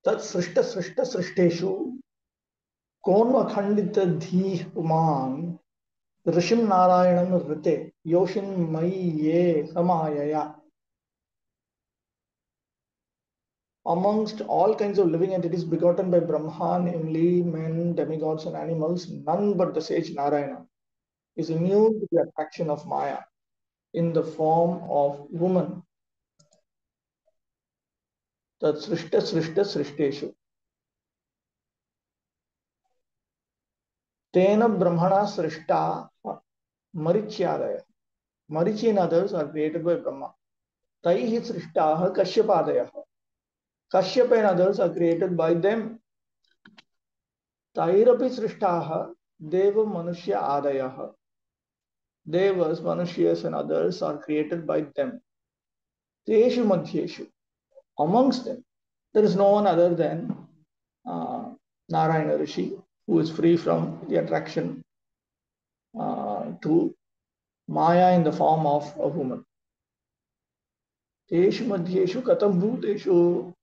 तत् सृष्ट सृष्ट सृष्टेषु कोन्वखंडित धीः पुमान् ऋषिं नारायणं ऋते योषिन् मयि ये समायया. Amongst all kinds of living entities begotten by Brahma, namely men, demigods, and animals, none but the sage Narayana is immune to the attraction of Maya in the form of woman. Tat srishta srishta srishteshu. Tena Brahmana srishta marichyadaya. Marichi and others are created by Brahma. Taihi srishtaha Kashyapadaya. Kashyapa and others are created by them. Tairapi srishtaha Deva Manushya Adaya. Devas, Manushyas, and others are created by them. Teshu Madhyeshu. Amongst them, there is no one other than Narayana Rishi, who is free from the attraction to Maya in the form of a woman. Teshu Madhyeshu Katam Bhuteshu.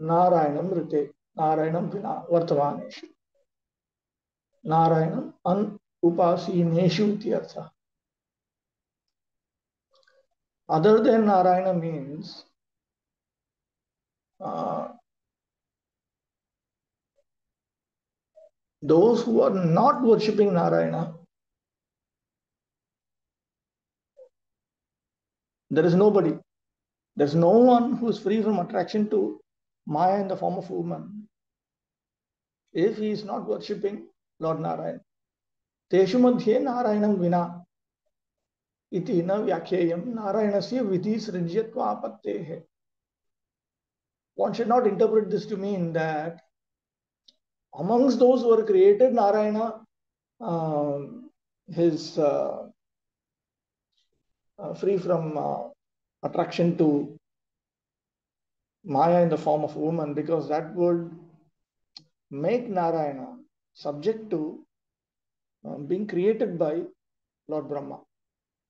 Narayanam Rite. Narayanam Vina Vartamaneshu. Narayanam An Upasineshu Tyartha. Other than Narayana means those who are not worshipping Narayana, there is nobody. There's no one who is free from attraction to Maya in the form of woman if he is not worshipping Lord Narayana. Teshu madhye Narayanam vina iti na vyakheyam Narayanasya vidhi srijyatva apattehe. One should not interpret this to mean that amongst those who are created, Narayana is free from attraction to Maya in the form of woman, because that would make Narayana subject to being created by Lord Brahma.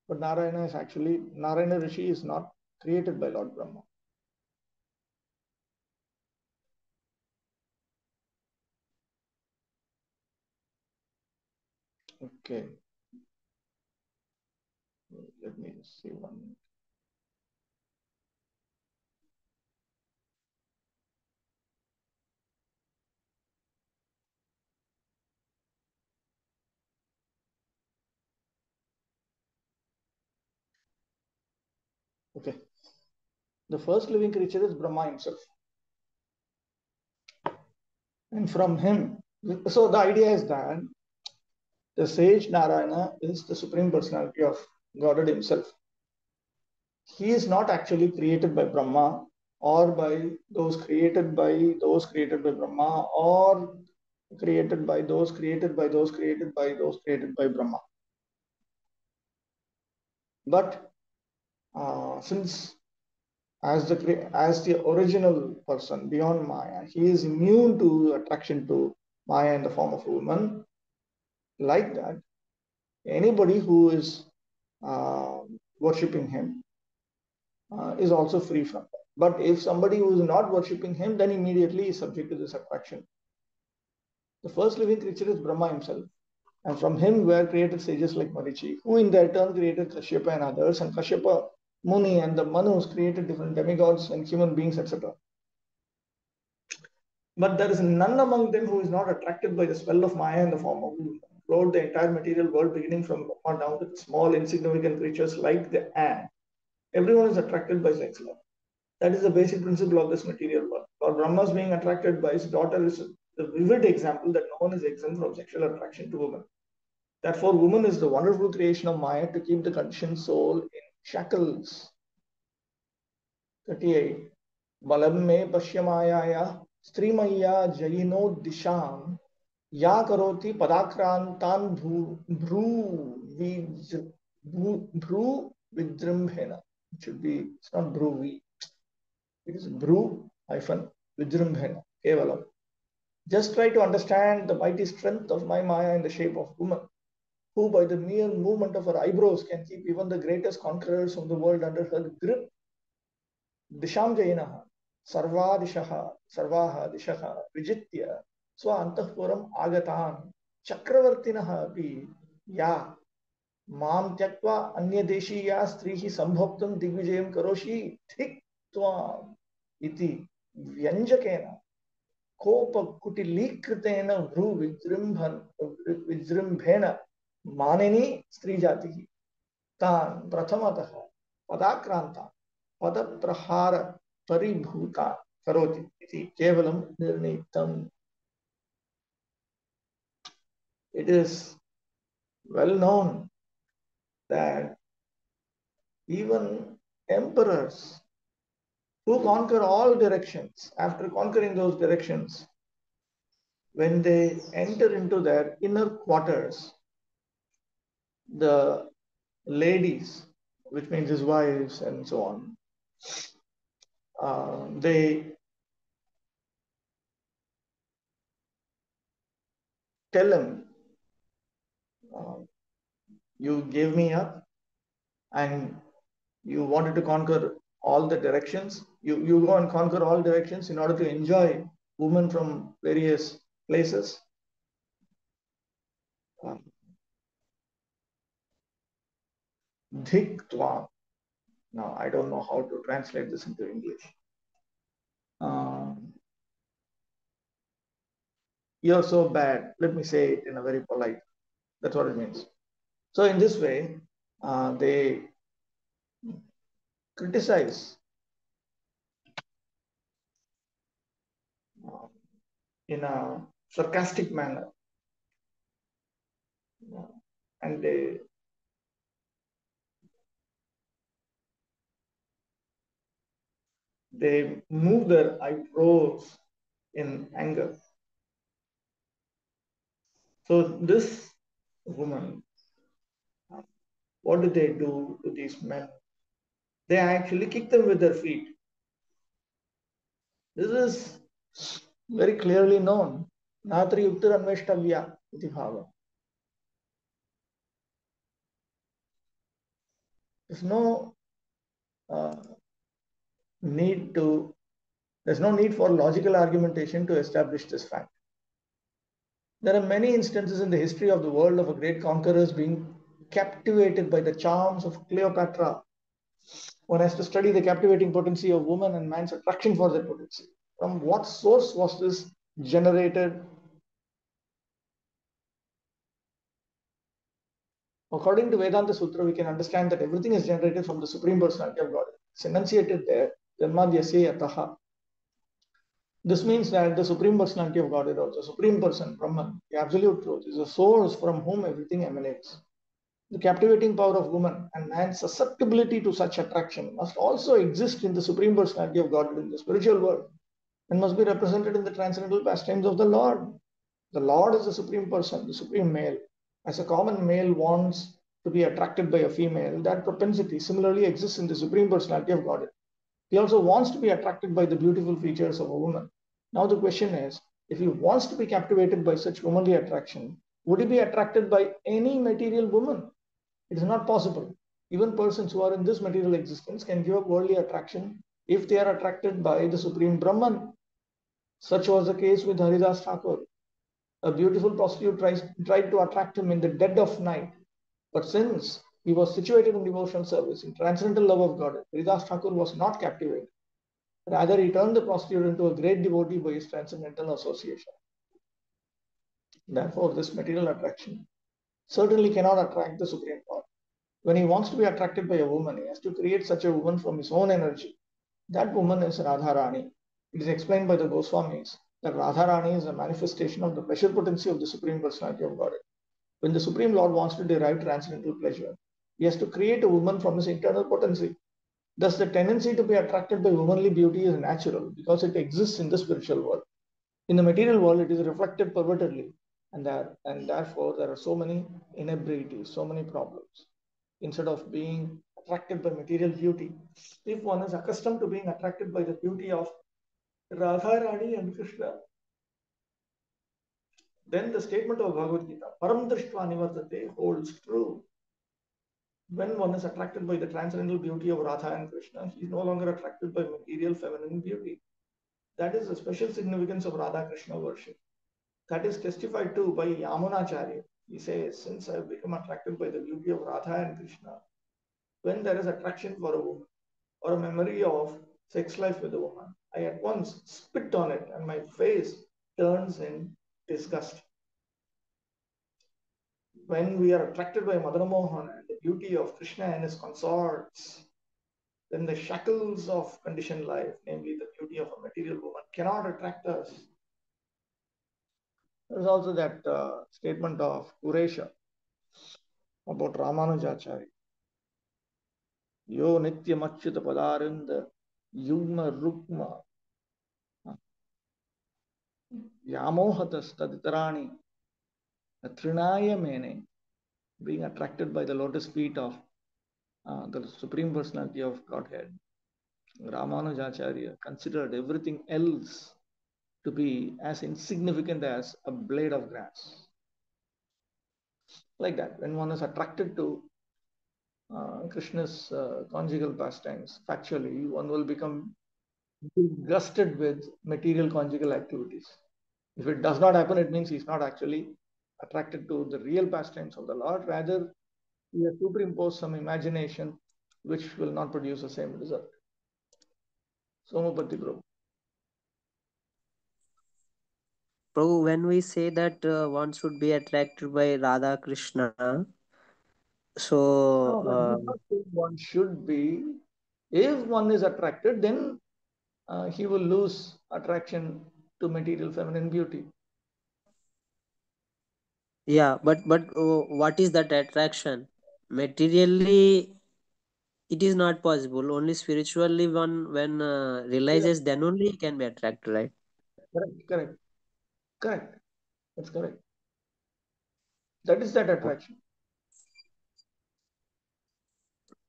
But Narayana Rishi is not created by Lord Brahma. Okay. Let me see one. Okay. The first living creature is Brahma himself. And from him, so the idea is that the sage Narayana is the Supreme Personality of Godhead himself. He is not actually created by Brahma or by those created by Brahma, or created by those created by those created by those created by Brahma. But since as the original person beyond Maya, he is immune to attraction to Maya in the form of woman. Like that, anybody who is worshipping him is also free from that. But if somebody who is not worshipping him, then immediately is subject to this attraction. The first living creature is Brahma himself. And from him were created sages like Marichi, who in their turn created Kashyapa and others. And Kashyapa Muni and the Manus created different demigods and human beings, etc. But there is none among them who is not attracted by the spell of Maya in the form of woman. Throughout the entire material world, beginning from Brahma down to the small, insignificant creatures like the ant, everyone is attracted by sex love. That is the basic principle of this material world. Or Brahma's being attracted by his daughter is the vivid example that no one is exempt from sexual attraction to women. Therefore, woman is the wonderful creation of Maya to keep the conditioned soul in shackles. 38. Balam me pasyamayaya strimaya jayino disham ya karoti padakrantan bhru vidrimbhena. It should be, it's not bhruvi. It is bhru hyphen vidrimbhena. Kevalam. Just try to understand the mighty strength of my Maya in the shape of woman, who by the mere movement of her eyebrows can keep even the greatest conquerors of the world under her grip. Disham Jainaha, Sarvaha Dishaha, Vijitya, Swa Antahpuram Agatan, Chakravartinaha api, Ya, Mam Tyakva Anya Deshiya Strihi Sambhoktam Digvijayam Karoshi, Thik Tvam Iti, Vyanjakena, Kopa Kutilikritena Vru Vijrimbhena, Manini Strijatihi, Tan Prathamataha, Padakranta, Padaprahara Paribhuta Karoti, Iti Kevalam Nirnitam. It is well known that even emperors who conquer all directions, after conquering those directions, when they enter into their inner quarters, the ladies, which means his wives and so on, they tell him, uh, you gave me up and you wanted to conquer all the directions. You go and conquer all directions in order to enjoy women from various places. Dhik Tvam. Now, I don't know how to translate this into English. You're so bad. Let me say it in a very polite. That's what it means. So, in this way, they criticize in a sarcastic manner, and they move their eyebrows in anger. So this woman, what do they do to these men? They actually kick them with their feet. This is very clearly known. Natri Uttar Anveshtavya iti bhava. There's no uh, need to. There's no need for logical argumentation to establish this fact. There are many instances in the history of the world of a great conquerors being captivated by the charms of Cleopatra. One has to study the captivating potency of woman and man's attraction for that potency. From what source was this generated? According to Vedanta Sutra, we can understand that everything is generated from the Supreme Personality of God. It's enunciated there, Janmadhyasya Yataha. This means that the Supreme Personality of God is also Supreme Person, Brahman, the Absolute Truth, is a source from whom everything emanates. The captivating power of woman and man's susceptibility to such attraction must also exist in the Supreme Personality of God in the spiritual world and must be represented in the transcendental pastimes of the Lord. The Lord is the Supreme Person, the Supreme Male. As a common male wants to be attracted by a female, that propensity similarly exists in the Supreme Personality of God. He also wants to be attracted by the beautiful features of a woman. Now the question is, if he wants to be captivated by such womanly attraction, would he be attracted by any material woman? It is not possible. Even persons who are in this material existence can give up worldly attraction if they are attracted by the Supreme Brahman. Such was the case with Haridas Thakur. A beautiful prostitute tried to attract him in the dead of night. But since he was situated in devotional service, in transcendental love of God, Haridas Thakur was not captivated. Rather, he turned the prostitute into a great devotee by his transcendental association. Therefore, this material attraction certainly cannot attract the Supreme Lord. When he wants to be attracted by a woman, he has to create such a woman from his own energy. That woman is Radharani. It is explained by the Goswamis that Radharani is a manifestation of the pleasure potency of the Supreme Personality of Godhead. When the Supreme Lord wants to derive transcendental pleasure, he has to create a woman from his internal potency. Thus, the tendency to be attracted by womanly beauty is natural because it exists in the spiritual world. In the material world, it is reflected pervertedly, and therefore there are so many inebrities, so many problems. Instead of being attracted by material beauty, if one is accustomed to being attracted by the beauty of Radharani and Krishna, then the statement of Bhagavad Gita, Param Drishtva Nivartate, holds true. When one is attracted by the transcendental beauty of Radha and Krishna, he is no longer attracted by material feminine beauty. That is the special significance of Radha Krishna worship. That is testified to by Yamunacharya. He says, since I have become attracted by the beauty of Radha and Krishna, when there is attraction for a woman or a memory of sex life with a woman, I at once spit on it and my face turns in disgust. When we are attracted by Madana Mohan and the beauty of Krishna and his consorts, then the shackles of conditioned life, namely the beauty of a material woman, cannot attract us. There is also that statement of Uresha about Ramanujacharya. Yo nitya machyuta padarinda yugma rukma yamohatas taditarani trinaya mene, being attracted by the lotus feet of the Supreme Personality of Godhead. Ramanujacharya considered everything else to be as insignificant as a blade of grass. Like that, when one is attracted to Krishna's conjugal pastimes, factually, one will become disgusted with material conjugal activities. If it does not happen, it means he's not actually attracted to the real pastimes of the Lord. Rather, he has superimposed some imagination which will not produce the same result. Somapati Prabhu. Prabhu, when we say that one should be attracted by Radha Krishna, so No, that does not say one should be. If one is attracted, then he will lose attraction to material feminine beauty. yeah, but what is that attraction? Materially, it is not possible. Only spiritually, one when realizes, then only he can be attracted, right? Correct, correct, correct. That's correct. That is that attraction.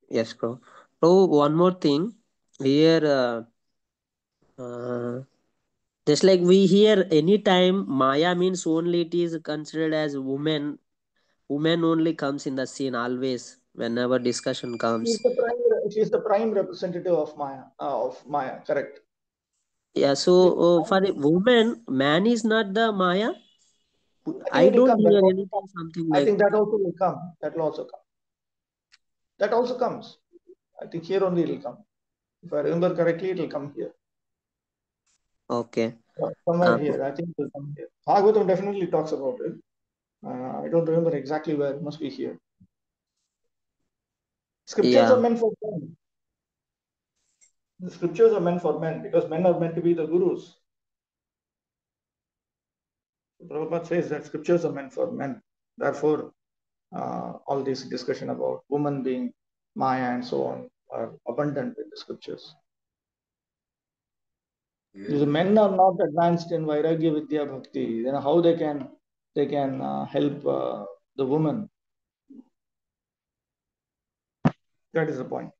Yes, bro. Bro, one more thing here. Uh, just like we hear anytime Maya means only it is considered as woman. Woman only comes in the scene always whenever discussion comes. She is the prime representative of Maya. Correct. Yeah, so for a woman, man is not the Maya. I think I it will don't come. That hear will also anything come. something I like. think that also will come. That will also come. That also comes. I think here only it will come. If I remember correctly, it will come here. Okay. Somewhere Uh, here. I think it will come here. Bhagavatam definitely talks about it. I don't remember exactly where. It must be here. Scriptures are yeah. meant for men. The scriptures are meant for men because men are meant to be the gurus. Prabhupada says that scriptures are meant for men. Therefore, all this discussion about women being Maya and so on are abundant in the scriptures. If the men are not advanced in Vairagya Vidya Bhakti, then how they can help the woman? That is the point.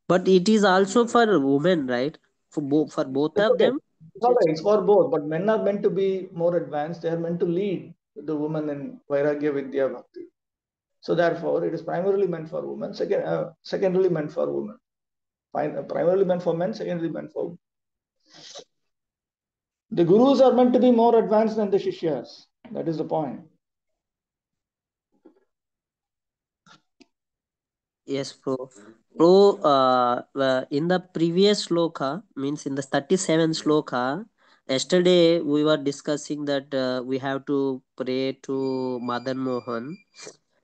But it is also for women, right? For both That's of okay. them. It's all right. It's for both, but men are meant to be more advanced. They are meant to lead the woman in Vairagya Vidya Bhakti. So therefore, it is primarily meant for women. Secondarily meant for women. Primarily meant for men. Secondarily meant for women. The gurus are meant to be more advanced than the shishyas. That is the point. Yes, bro. Bro, in the previous sloka, means in the 37th sloka, yesterday we were discussing that we have to pray to Madan Mohan.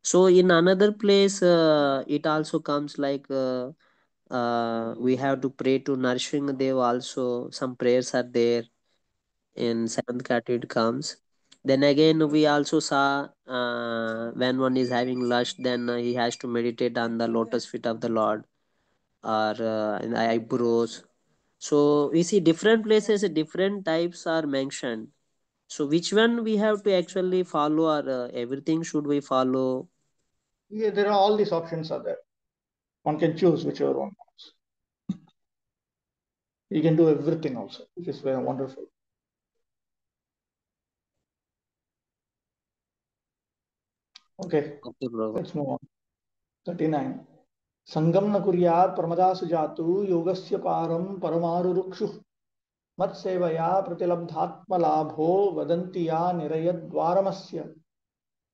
So in another place, it also comes like we have to pray to Narshing Dev also. Some prayers are there in seventh canto it comes. Then again, we also saw when one is having lust, then he has to meditate on the lotus feet of the Lord or in the eyebrows. So we see different places, different types are mentioned. So which one we have to actually follow, or everything should we follow? Yeah, there are all these options are there. One can choose whichever one wants. You can do everything also, which is very wonderful. Okay, Okay, Prabhu. let's move on. 39. Sangam na kuryat pramadasu jatu yogasya param paramarurukshu matsevaya pratilabdhatma labho vadantiya nirayad dwaramasya.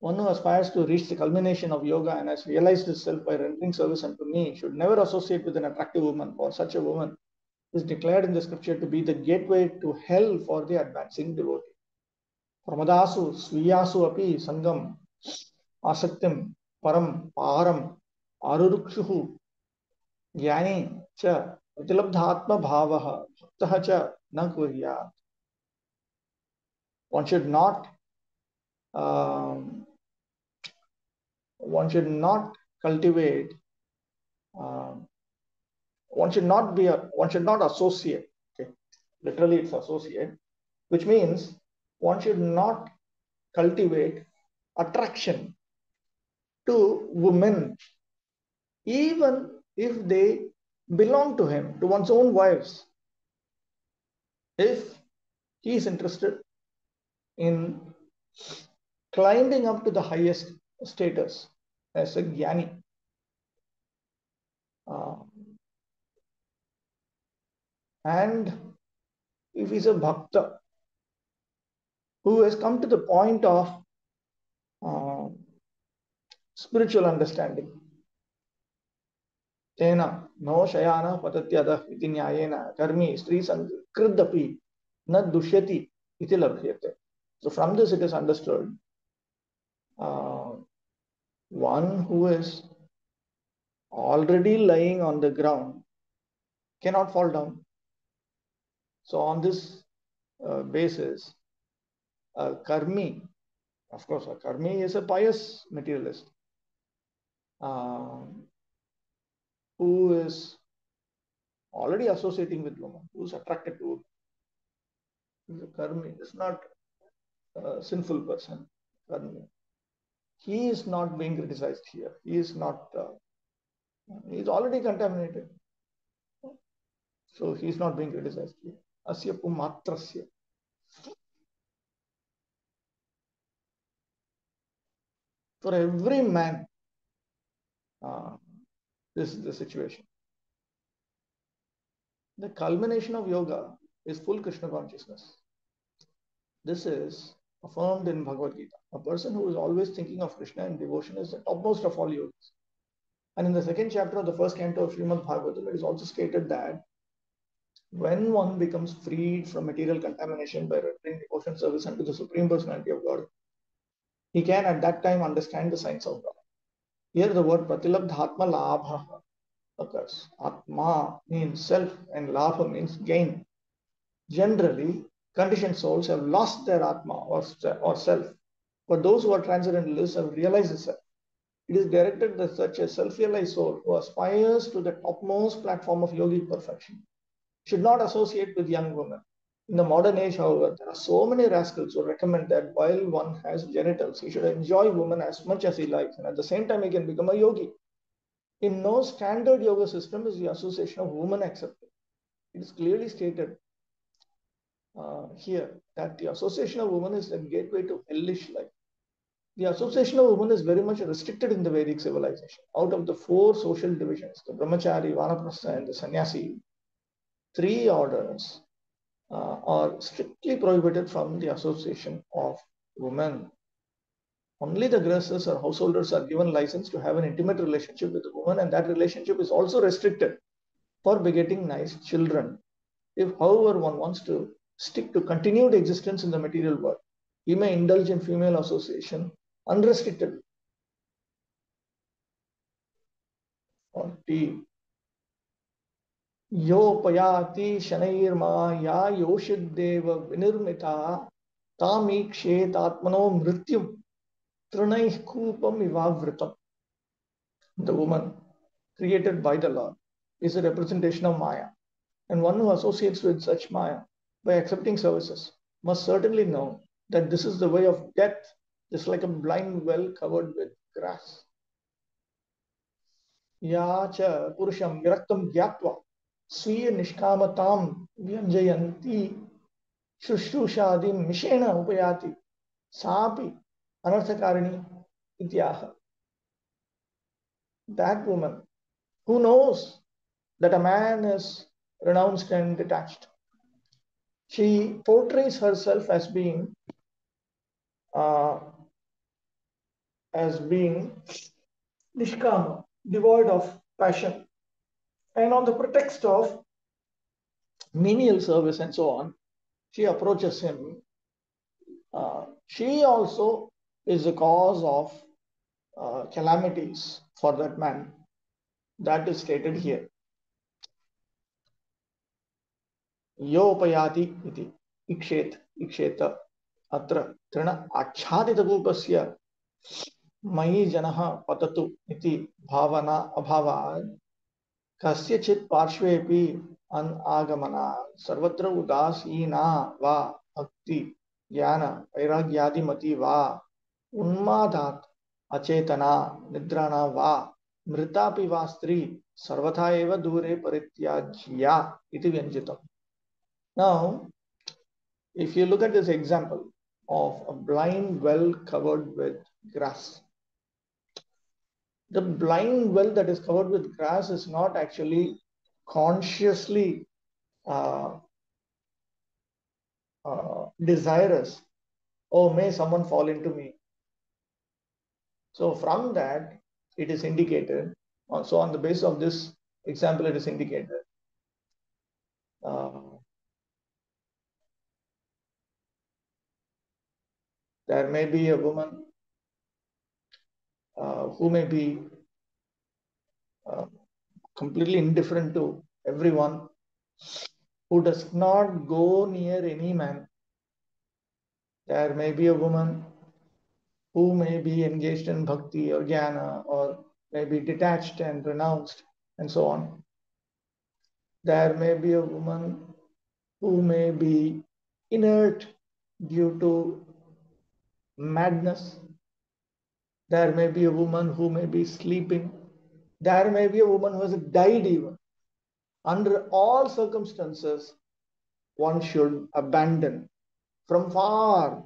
One who aspires to reach the culmination of yoga and has realized himself by rendering service unto me should never associate with an attractive woman, for such a woman is declared in the scripture to be the gateway to hell for the advancing devotee. Pramadasu sviyasu api sangam asaktim param param arurukshuhu ज्ञानी च प्रतिलब्धात्म भावः भक्तः च न कुर्यात्. One should not one should not cultivate one should not be one should not associate. Okay, literally it's associate, which means one should not cultivate attraction to women even if they belong to him, to one's own wives. If he is interested in climbing up to the highest status as a jnani, and if he's a bhakta who has come to the point of spiritual understanding, tena no shayana patatyada iti nyayena karmi stri kridapi na dushyati iti labhyate. So from this it is understood one who is already lying on the ground cannot fall down. So on this basis, a karmi, of course, a karmi is a pious materialist who is already associating with women, who is attracted to women. The karmi is not a sinful person. Karmi. He is not being criticized here. He is not. He is already contaminated, so he is not being criticized here. Asya pumatrasya. For every man, this is the situation. The culmination of yoga is full Krishna consciousness. This is affirmed in Bhagavad Gita. A person who is always thinking of Krishna and devotion is the topmost of all yogas. And in the second chapter of the first canto of Srimad Bhagavatam, it is also stated that when one becomes freed from material contamination by rendering devotion service unto the Supreme Personality of God, he can at that time understand the science of God. Here the word pratilabdhatma labha occurs. Atma means self and labha means gain. Generally, conditioned souls have lost their Atma or self. But those who are transcendentalists have realized the self. It is directed that such a self-realized soul who aspires to the topmost platform of yogic perfection should not associate with young women. In the modern age, however, there are so many rascals who recommend that while one has genitals, he should enjoy women as much as he likes, and at the same time, he can become a yogi. In no standard yoga system is the association of women accepted. It is clearly stated here that the association of women is a gateway to hellish life. The association of women is very much restricted in the Vedic civilization. Out of the 4 social divisions, the brahmachari, vanaprastha, and the sannyasi, 3 orders are strictly prohibited from the association of women. Only the grihasthas or householders are given license to have an intimate relationship with a woman, and that relationship is also restricted for begetting nice children. If, however, one wants to stick to continued existence in the material world, he may indulge in female association unrestrictedly. 40. Yopayati shanairmaya yoshideva vinirmita tamikshet atmano mrityum trinaih kupam ivavritam. The woman created by the Lord is a representation of Maya, and one who associates with such Maya by accepting services must certainly know that this is the way of death, just like a blind well covered with grass. Ya cha purusham viraktam gyatva swiya nishkamatam vyanjayanti shushushadim mishena upayati sapi anarthakarini ityaha. That woman who knows that a man is renounced and detached, she portrays herself uh, as being nishkama, devoid of passion, and on the pretext of menial service and so on, she approaches him. She also is the cause of calamities for that man. That is stated here. योपयाति इति इक्षेत इक्षेत अत्र तृण आच्छादितरूपस्य मयि जनः पततु इति भावना अभावात् कस्यचित् पार्श्वेऽपि अनागमनात् सर्वत्र उदासीना वा भक्ति ज्ञान वैराग्यादिमती वा उन्मादात् अचेतना निद्राणा वा मृतापि वा स्त्री सर्वथा एव दूरे परित्याज्या इति व्यञ्जितम्. Now, if you look at this example of a blind well covered with grass, the blind well that is covered with grass is not actually consciously uh, desirous, oh, may someone fall into me. So, from that, it is indicated. So, on the basis of this example, it is indicated. There may be a woman who may be completely indifferent to everyone, who does not go near any man. There may be a woman who may be engaged in bhakti or jnana, or may be detached and renounced, and so on. There may be a woman who may be inert due to madness. There may be a woman who may be sleeping. There may be a woman who has died even. Under all circumstances, one should abandon from far,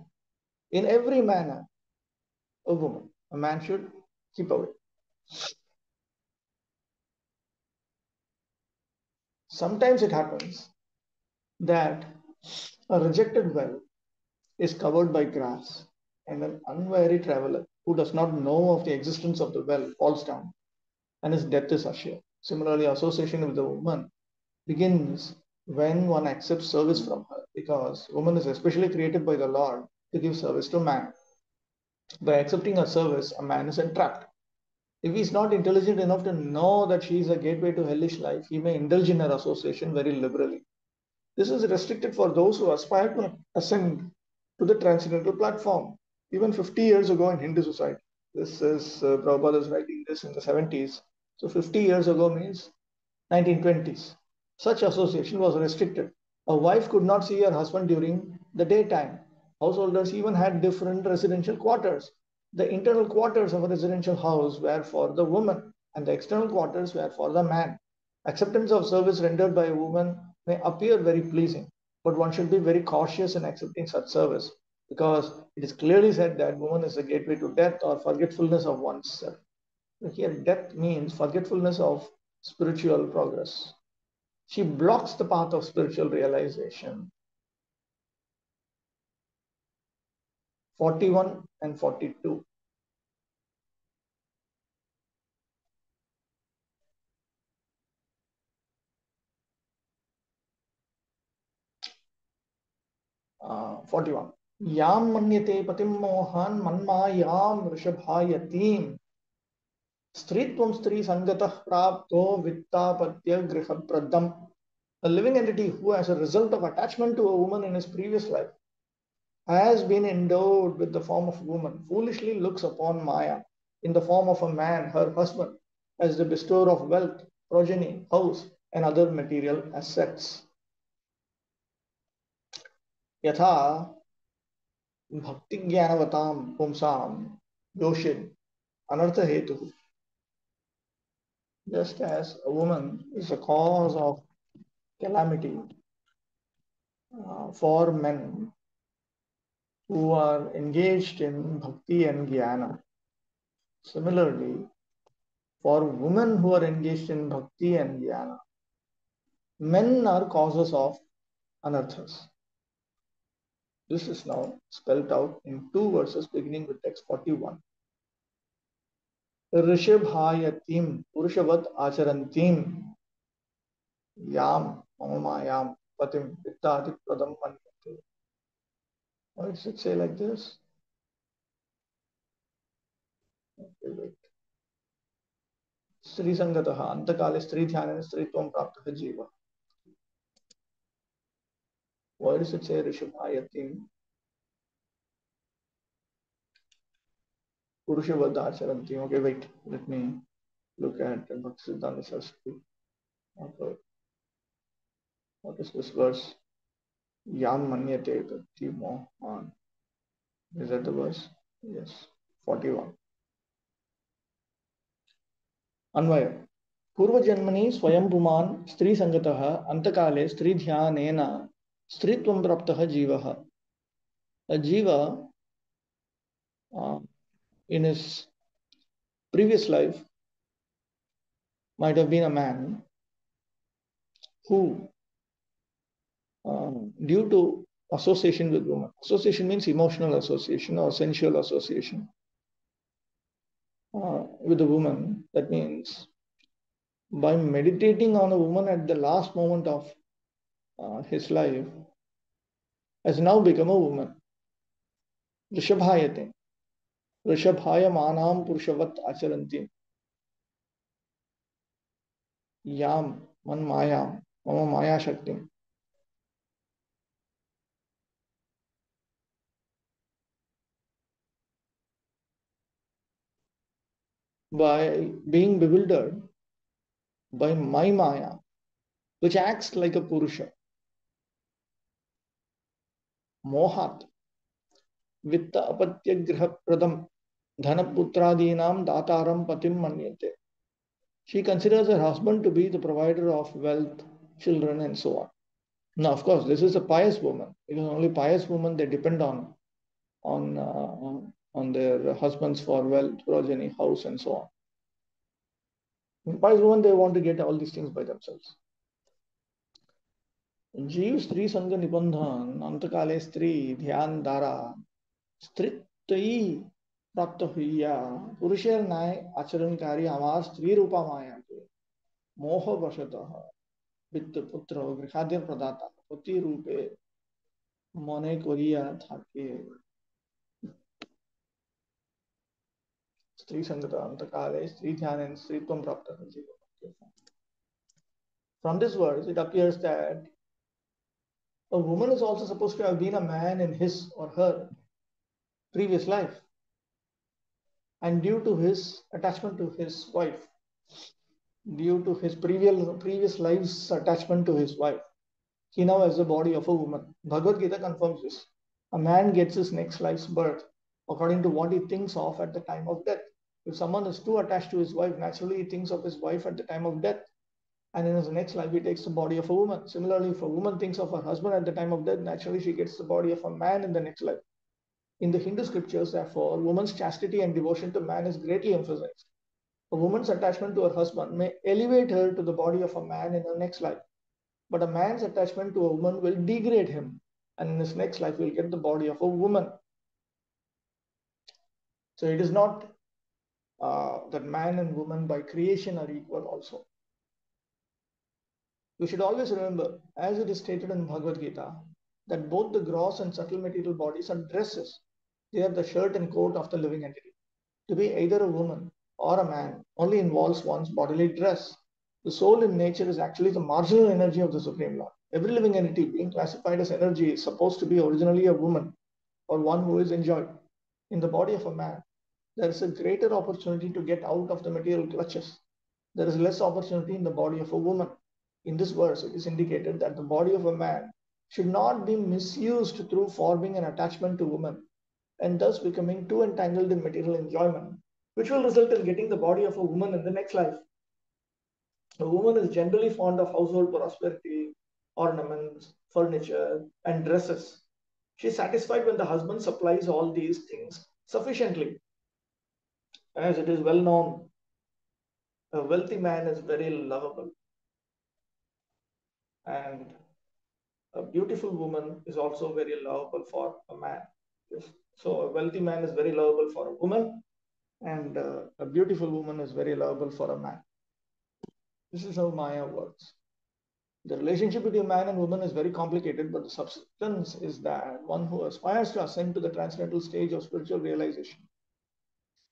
in every manner, a woman. A man should keep away. Sometimes it happens that a rejected well is covered by grass, and an unwary traveler who does not know of the existence of the well falls down, and his death is assured. Similarly, association with the woman begins when one accepts service from her, because woman is especially created by the Lord to give service to man. By accepting her service, a man is entrapped. If he is not intelligent enough to know that she is a gateway to hellish life, he may indulge in her association very liberally. This is restricted for those who aspire to ascend to the transcendental platform. Even 50 years ago in Hindu society, this is Prabhupada is writing this in the 70s. So 50 years ago means 1920s. Such association was restricted. A wife could not see her husband during the daytime. Householders even had different residential quarters. The internal quarters of a residential house were for the woman, and the external quarters were for the man. Acceptance of service rendered by a woman may appear very pleasing, but one should be very cautious in accepting such service, because it is clearly said that woman is the gateway to death or forgetfulness of oneself. Here, death means forgetfulness of spiritual progress. She blocks the path of spiritual realization. 41 and 42. 41. Yam manyate patim mohan manmayam vrishabhayatim stritvam stri sangatah prapto vittapatya grihapradam. A living entity who, as a result of attachment to a woman in his previous life, has been endowed with the form of woman, foolishly looks upon Maya in the form of a man, her husband, as the bestower of wealth, progeny, house, and other material assets. Yatha bhakti jnanavatam pumsam yoshid anartha hetu. Just as a woman is a cause of calamity for men who are engaged in bhakti and jnana, Similarly, for women who are engaged in bhakti and jnana, men are causes of anarthas. This is now spelled out in two verses beginning with text 41. ऋषभायतीं पुरुषवत् आचरन्तीं यां मम मायां patiम vittadi pradam manyate. Why does it say like this? Okay, wait. स्त्री संगतः अंतकाले स्त्री ध्यान स्त्रीत्वं प्राप्तः जीवः. Why does it say ऋषभायतीं पुरुषवत् आचरन्तीं? Okay, wait. Let me look at Bhakti-siddhanta Saraswati. Okay. What is this verse? Yan manyate tati mohan. Is that the verse? Yes. 41. अन्वय पूर्वजन्मनि स्वयं पुमान् स्त्री संगतः अंतकाले स्त्री ध्यानेन स्त्रीत्वं प्राप्तः जीवः. A jiva in his previous life might have been a man who, due to association with women, association means emotional association or sensual association with a woman. That means by meditating on a woman at the last moment of his life, has now become a woman. Rishabhayate. Rishabhaya manam purushavat acharanti. Yam man mayam mama maya shakti. By being bewildered by my maya, which acts like a purusha. Mohat vitta apatya griha pradam dhanaputradinam dataram patim manyate. She considers her husband to be the provider of wealth, children, and so on. Now, of course, this is a pious woman, because only pious women they depend on their husbands for wealth, progeny, house, and so on. In pious women, they want to get all these things by themselves. जीव स्त्री संग निबंधन अंतकाले स्त्री ध्यान द्वारा स्त्रीत्वयी प्राप्त हुआ पुरुषेर न्याय आचरणकारी आमार स्त्री रूपा माया के मोह वशतः वित्त पुत्र गृहाद्य प्रदाता पति रूपे मने करिया थाके स्त्री संगत अंतकाले स्त्री ध्यान स्त्रीत्वं प्राप्त जीव. From this verse, it appears that a woman is also supposed to have been a man in his or her previous life. And due to his attachment to his wife, due to his previous life's attachment to his wife, he now has the body of a woman. Bhagavad Gita confirms this. A man gets his next life's birth according to what he thinks of at the time of death. If someone is too attached to his wife, naturally he thinks of his wife at the time of death. And in his next life, he takes the body of a woman. Similarly, if a woman thinks of her husband at the time of death, naturally she gets the body of a man in the next life. In the Hindu scriptures, therefore, woman's chastity and devotion to man is greatly emphasized. A woman's attachment to her husband may elevate her to the body of a man in her next life, but a man's attachment to a woman will degrade him, and in his next life, he will get the body of a woman. So it is not that man and woman by creation are equal also. We should always remember, as it is stated in Bhagavad Gita, that both the gross and subtle material bodies are dresses. They are the shirt and coat of the living entity. To be either a woman or a man only involves one's bodily dress. The soul in nature is actually the marginal energy of the Supreme Lord. Every living entity being classified as energy is supposed to be originally a woman or one who is enjoyed. In the body of a man, there is a greater opportunity to get out of the material clutches. There is less opportunity in the body of a woman. In this verse, it is indicated that the body of a man should not be misused through forming an attachment to woman and thus becoming too entangled in material enjoyment, which will result in getting the body of a woman in the next life. A woman is generally fond of household prosperity, ornaments, furniture, and dresses. She is satisfied when the husband supplies all these things sufficiently. As it is well known, a wealthy man is very lovable, and a beautiful woman is also very lovable for a man. Yes. So a wealthy man is very lovable for a woman, and a beautiful woman is very lovable for a man. This is how Maya works. The relationship between man and woman is very complicated, but the substance is that one who aspires to ascend to the transcendental stage of spiritual realization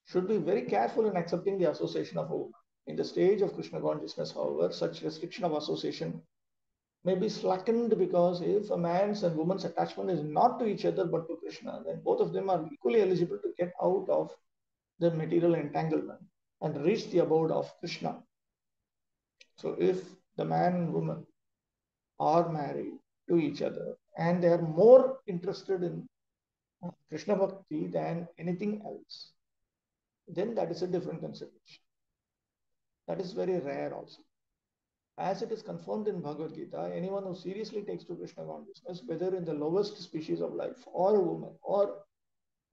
should be very careful in accepting the association of a woman. In the stage of Krishna consciousness, however, such restriction of association may be slackened, because if a man's and woman's attachment is not to each other but to Krishna, then both of them are equally eligible to get out of the material entanglement and reach the abode of Krishna. So if the man and woman are married to each other and they are more interested in Krishna Bhakti than anything else, then that is a different consideration. That is very rare also. As it is confirmed in Bhagavad Gita, anyone who seriously takes to Krishna consciousness, whether in the lowest species of life or a woman or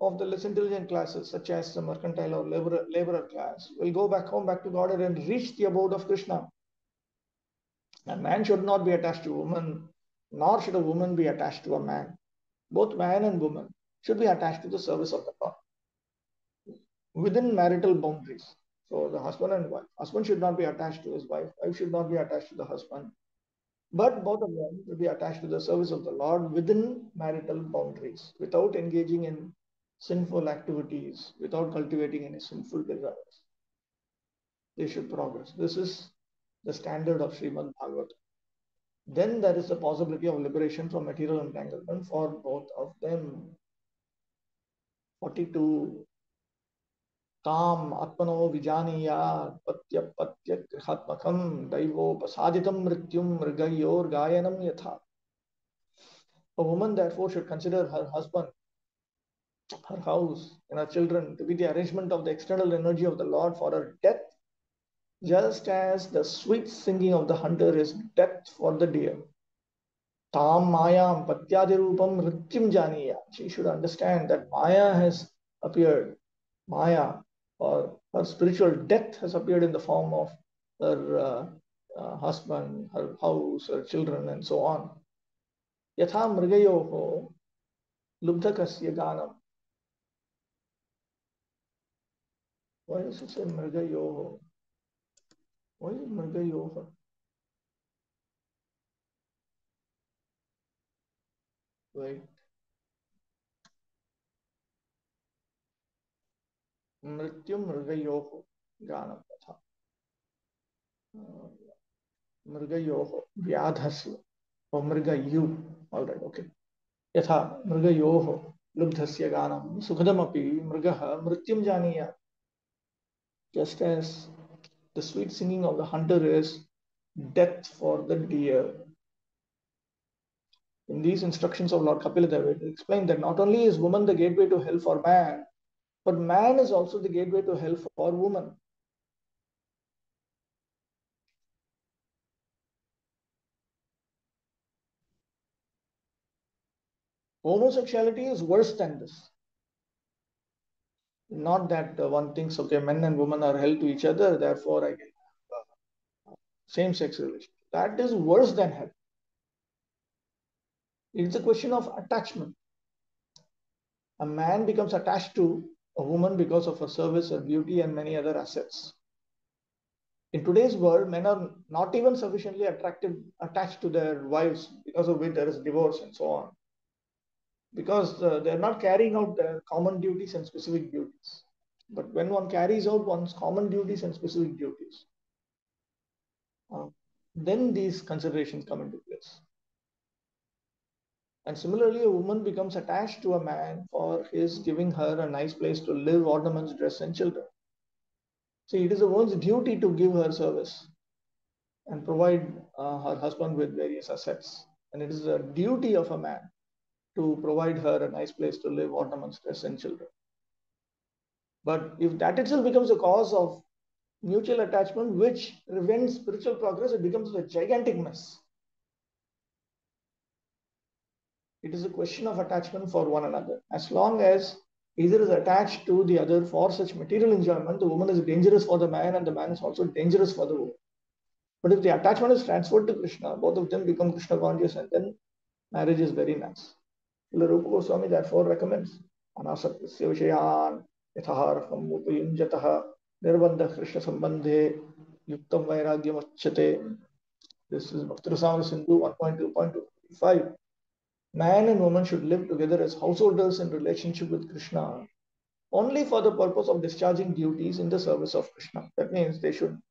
of the less intelligent classes, such as the mercantile or laborer class, will go back home, back to Godhead, and reach the abode of Krishna. A man should not be attached to a woman, nor should a woman be attached to a man. Both man and woman should be attached to the service of the Lord within marital boundaries. So the husband and wife, husband should not be attached to his wife, wife should not be attached to the husband, but both of them should be attached to the service of the Lord within marital boundaries, without engaging in sinful activities, without cultivating any sinful desires. They should progress. This is the standard of Srimad Bhagavatam. Then there is the possibility of liberation from material entanglement for both of them. 42. ताम आत्मनो विजानीयात् पत्य पत्य गृहात्मकं दैवोपसादितं मृत्युं मृगयोर्गायनं यथा. A woman therefore should consider her husband, her house, and her children to be the arrangement of the external energy of the Lord for her death, just as the sweet singing of the hunter is death for the deer. Tam mayam patyadirupam mrityum janiya. She should understand that Maya has appeared. Maya, or her spiritual death, has appeared in the form of her husband, her house, her children, and so on. Yatha mrigayoho lubdhakasya ganam. Why does it say mrigayoho? Why is it mrigayoho? Wait. Mrityum mrigayoho ganam yatha. Mrigayoho vyadhasya. Or mrigayu. All right, okay. यथा मृगयोः लुब्धस्य गानं सुखदमपि मृगः मृत्युं जानीयात्. Just as the sweet singing of the hunter is death for the deer. In these instructions of Lord Kapila, it explained that not only is woman the gateway to hell for man, but man is also the gateway to hell for woman. Homosexuality is worse than this. Not that one thinks, okay, men and women are hell to each other, therefore I can have same-sex relation. That is worse than hell. It's a question of attachment. A man becomes attached to a woman because of her service, her beauty, and many other assets. In today's world, men are not even sufficiently attached to their wives, because of which there is divorce and so on. Because they're not carrying out their common duties and specific duties. But when one carries out one's common duties and specific duties, then these considerations come into place. And similarly, a woman becomes attached to a man for his giving her a nice place to live, ornaments, dress, and children. See, it is a woman's duty to give her service and provide her husband with various assets. And it is a duty of a man to provide her a nice place to live, ornaments, dress, and children. But if that itself becomes a cause of mutual attachment, which prevents spiritual progress, it becomes a gigantic mess. It is a question of attachment for one another. As long as either is attached to the other for such material enjoyment, the woman is dangerous for the man and the man is also dangerous for the woman. But if the attachment is transferred to Krishna, both of them become Krishna conscious and then marriage is very nice. Rupa Goswami therefore recommends anasaktasya vishayan yatharham upayunjatah nirbandha Krishna sambandhe yuktam vairagyam achyate. This is Bhakti Rasamrita Sindhu 1.2.25. Man and woman should live together as householders in relationship with Krishna only for the purpose of discharging duties in the service of Krishna. That means they should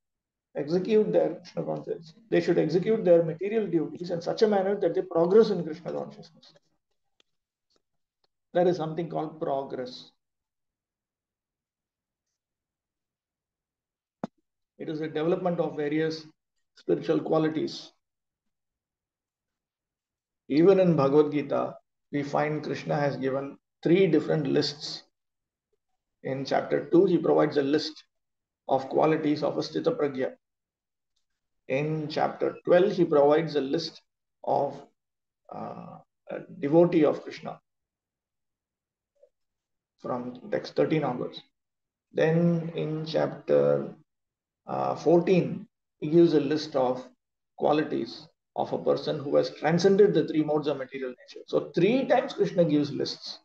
execute their Krishna consciousness. They should execute their material duties in such a manner that they progress in Krishna consciousness. That is something called progress. It is a development of various spiritual qualities. Even in Bhagavad Gita, we find Krishna has given 3 different lists. In chapter 2, he provides a list of qualities of a Sthita Pragya. In chapter 12, he provides a list of a devotee of Krishna from text 13 onwards. Then in chapter 14, he gives a list of qualities of a person who has transcended the 3 modes of material nature. So 3 times Krishna gives lists.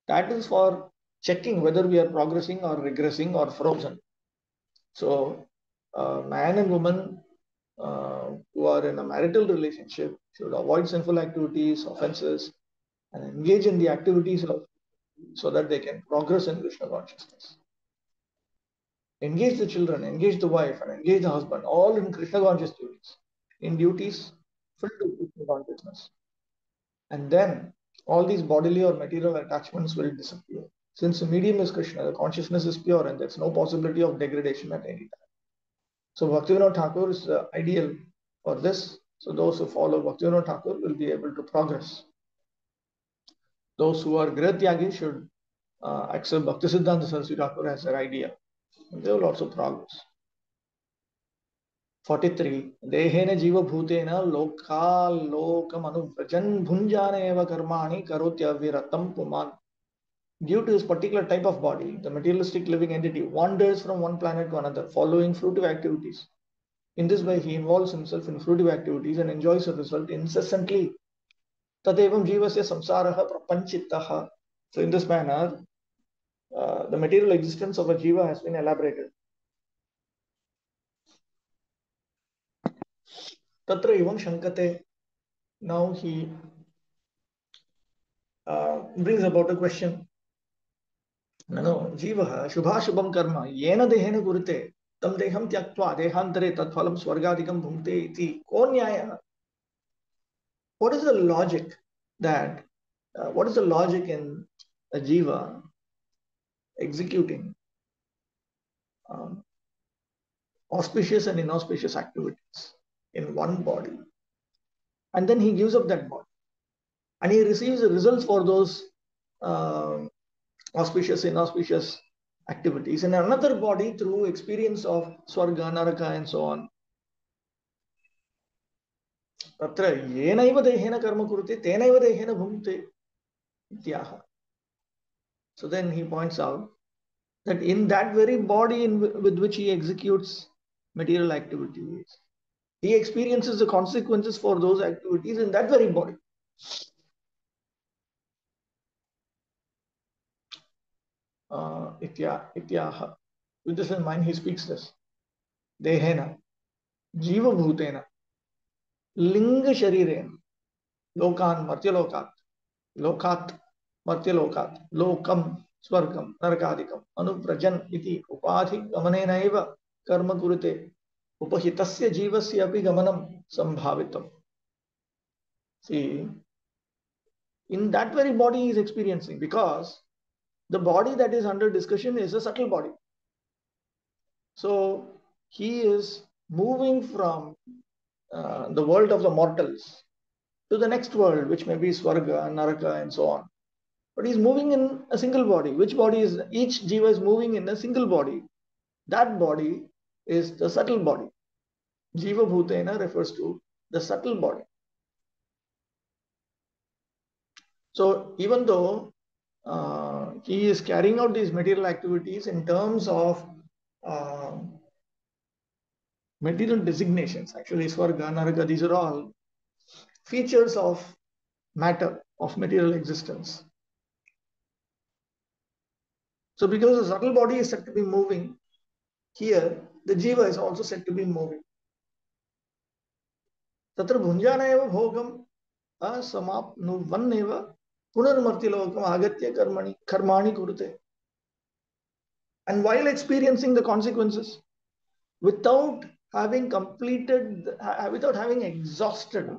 That is for checking whether we are progressing or regressing or frozen. So man and woman who are in a marital relationship should avoid sinful activities, offenses, and engage in the activities of so that they can progress in Krishna consciousness. Engage the children, engage the wife, and engage the husband, all in Krishna conscious duties, in duties filled with Krishna consciousness. And then all these bodily or material attachments will disappear. Since the medium is Krishna, the consciousness is pure and there's no possibility of degradation at any time. So Bhaktivinoda Thakur is ideal for this. So those who follow Bhaktivinoda Thakur will be able to progress. Those who are Grihatyagi should accept Bhaktisiddhanta Saraswati Thakur as their idea. They will also progress. 43. Dehena jiva bhutena lokal lokam anubrajan bhunjana eva karmani karotya viratam puman. Due to his particular type of body, the materialistic living entity wanders from one planet to another, following fruitive activities. In this way, he involves himself in fruitive activities and enjoys the result incessantly. Tadevam jivasya samsaraha prapanchitaha. So in this manner, the material existence of a jiva has been elaborated. Tatra evam shankate. Now he brings about a question. No, jiva shubhashubham karma yena dehena kurite tam deham tyaktva dehantere tatphalam swargadikam bhumte iti ko nyaya. What is the logic that what is the logic in a jiva executing auspicious and inauspicious activities in one body, and then he gives up that body and he receives the results for those auspicious, inauspicious activities in another body through experience of swarga, naraka, and so on. Tatra yenaiva dehena karma kurute tenaiva dehena bhumte ityaha. So then he points out that in that very body with which he executes material activities, he experiences the consequences for those activities in that very body. Ityaha. With this in mind, he speaks this. Dehena, jiva bhutena, linga sharirena, lokan martyalokat, lokat martyalokat, lokam swargam narakadikam, anuprajan iti upadhi gamanena eva karma kurute, upahitasya jivasya api gamanam sambhavitam. See, in that very body he is experiencing, because the body that is under discussion is a subtle body. So he is moving from the world of the mortals to the next world, which may be Swarga, Naraka, and so on. But he's moving in a single body. Which body is, each jiva is moving in a single body. That body is the subtle body. Jiva Bhutena refers to the subtle body. So even though he is carrying out these material activities in terms of material designations. Actually, Swarga, Naraka, these are all features of matter, of material existence. So because the subtle body is said to be moving, here the jiva is also said to be moving. Tatra bhunjana eva bhogam asamapnuvaneva punarmartilokam agatya karmani kurute. And while experiencing the consequences, without having completed, without having exhausted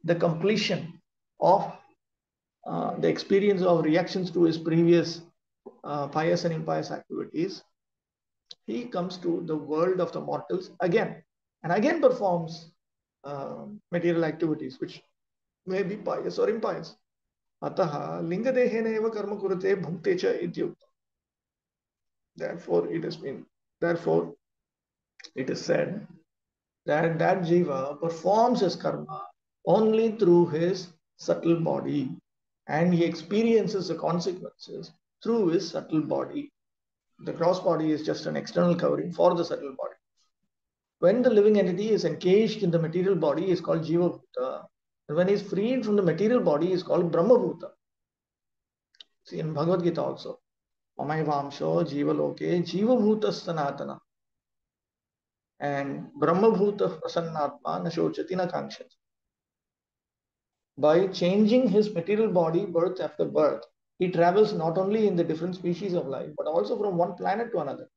the completion of the experience of reactions to his previous pious and impious activities, he comes to the world of the mortals again and again performs material activities which may be pious or impious. Ataha lingadehena eva karma kurate bhukte cha ityukta. Therefore it is said that jiva performs his karma only through his subtle body, and he experiences the consequences through his subtle body. The gross body is just an external covering for the subtle body. When the living entity is encaged in the material body, is called jiva bhuta, and when he is freed from the material body, is called brahma bhuta. See, in Bhagavad Gita also, Amayvamsho jiva loke jiva bhuta sanatana, and brahma bhuta prasannatma nashochati na kankshati. By changing his material body birth after birth, he travels not only in the different species of life, but also from one planet to another.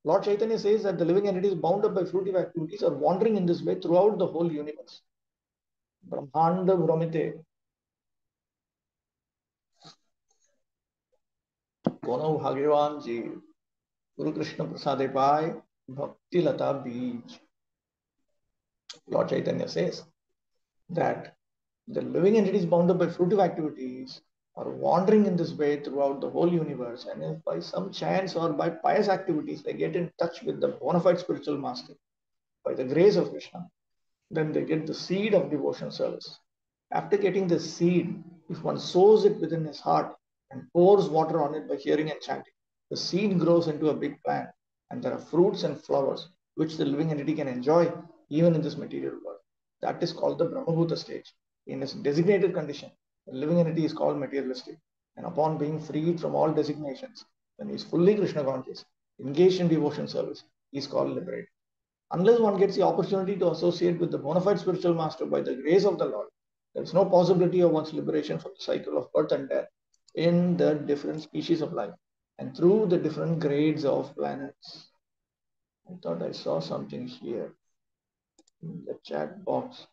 Lord Chaitanya says that the living entities bound up by fruitive activities are wandering in this way throughout the whole universe. Brahmanda Brahmite. Kono Bhagavan Ji, Guru Krishna Prasade Pai, Bhakti Lata Beej. Lord Chaitanya says that the living entities bound up by fruitive activities are wandering in this way throughout the whole universe, and if by some chance or by pious activities they get in touch with the bona fide spiritual master by the grace of Krishna, then they get the seed of devotion service. After getting the seed, if one sows it within his heart and pours water on it by hearing and chanting, the seed grows into a big plant, and there are fruits and flowers which the living entity can enjoy even in this material world. That is called the Brahmabhuta stage. In its designated condition, the living entity is called materialistic, and upon being freed from all designations, when he is fully Krishna conscious, engaged in devotion service, he is called liberated. Unless one gets the opportunity to associate with the bona fide spiritual master by the grace of the Lord, there is no possibility of one's liberation from the cycle of birth and death in the different species of life and through the different grades of planets. I thought I saw something here in the chat box.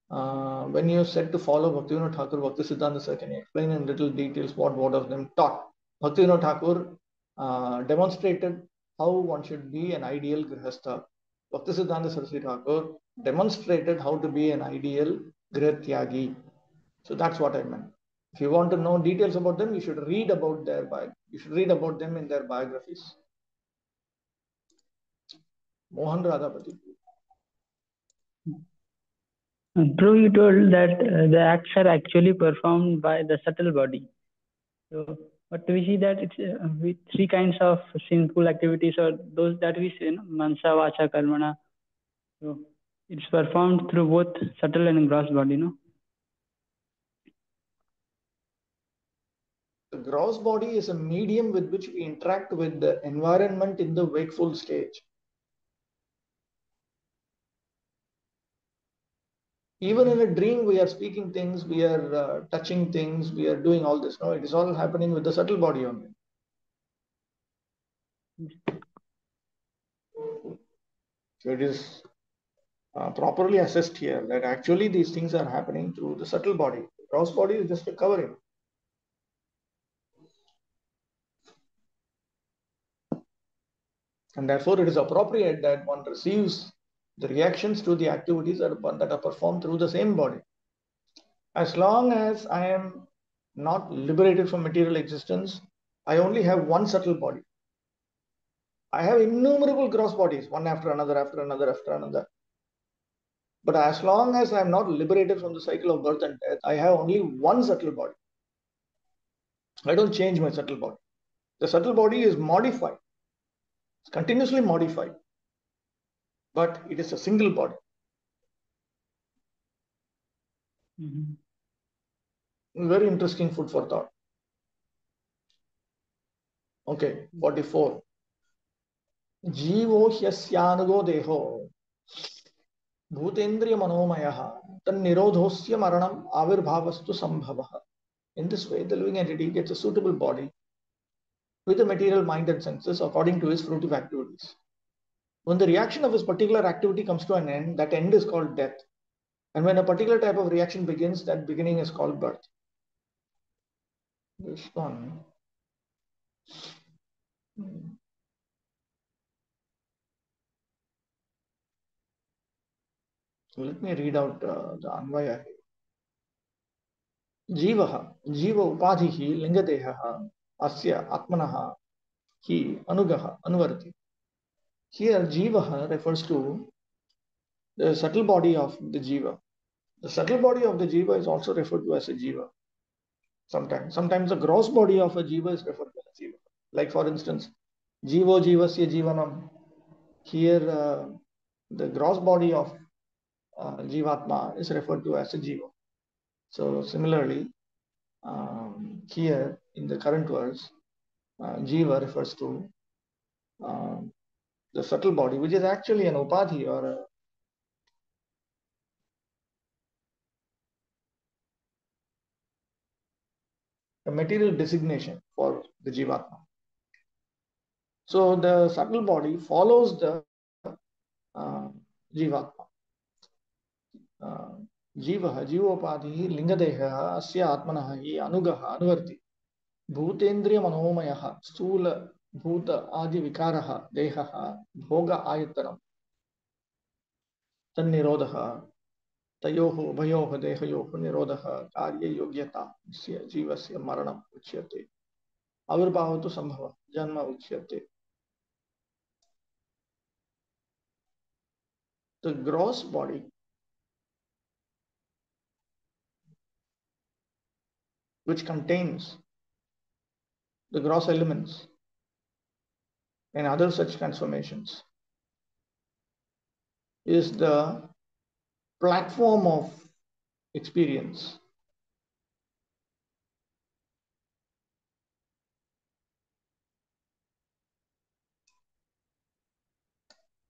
When you said to follow Bhaktivinoda Thakur, Bhaktisiddhanta Sir, can you explain in little details what of them taught? Bhaktivinoda Thakur demonstrated how one should be an ideal grihastha. Bhaktisiddhanta Saraswati Thakur demonstrated how to be an ideal grihatyagi. So that's what I meant. If you want to know details about them, you should read about them in their biographies. Mohan Radhapati. Prabhu, you told that the acts are actually performed by the subtle body. So, but we see that it's with three kinds of sinful activities, or those that we say, mansa, vacha, karmana. So it's performed through both subtle and gross body, no? The gross body is a medium with which we interact with the environment in the wakeful stage. Even in a dream, we are speaking things, we are touching things, we are doing all this. No, it is all happening with the subtle body only. So it is properly assessed here that actually these things are happening through the subtle body. The gross body is just a covering. And therefore, it is appropriate that one receives the reactions to the activities that are performed through the same body. As long as I am not liberated from material existence, I only have one subtle body. I have innumerable gross bodies, one after another, after another, after another. But as long as I am not liberated from the cycle of birth and death, I have only one subtle body. I don't change my subtle body. The subtle body is modified, it's continuously modified, but it is a single body. Very interesting food for thought. Okay, 44. Jivo hyasyanugo deho bhutendriya manomayah tannirodhosya maranam avirbhavastu sambhavah. In this way, the living entity gets a suitable body with the material mind and senses according to his fruitive activities. When the reaction of his particular activity comes to an end, that end is called death. And when a particular type of reaction begins, that beginning is called birth. This one. So let me read out the Anvaya. Jivaha, Jiva Upadhihi Lingadeha Asya Atmanaha Hi Anugaha Anuvarti. Here Jivaha refers to the subtle body of the Jiva. The subtle body of the Jiva is also referred to as a Jiva. Sometimes the gross body of a Jiva is referred to as Jiva. Like for instance, Jivo Jivasya Jivanam. Here the gross body of Jivatma is referred to as a Jiva. So similarly, here in the current verse, Jiva refers to the subtle body, which is actually an upadhi or a material designation for the Jivatma. So the subtle body follows the Jivatma. Jivaha, Jivopadhi, Lingadeha, Asya Atmanaha, Anugaha, Anuvarti, Bhutendriya Manomayaha, Stula, Bhuta, Adi Vikaraha, Dehaha, Bhoga Ayatanam, Tannirodha, Tayoho, Bhayoha, Dehayoha, Nirodha, Karya Yogyata, Jivasya Maranam Uchyate, Avirbhavatu Sambhava, Janma Uchyate. The gross body which contains the gross elements and other such transformations is the platform of experience.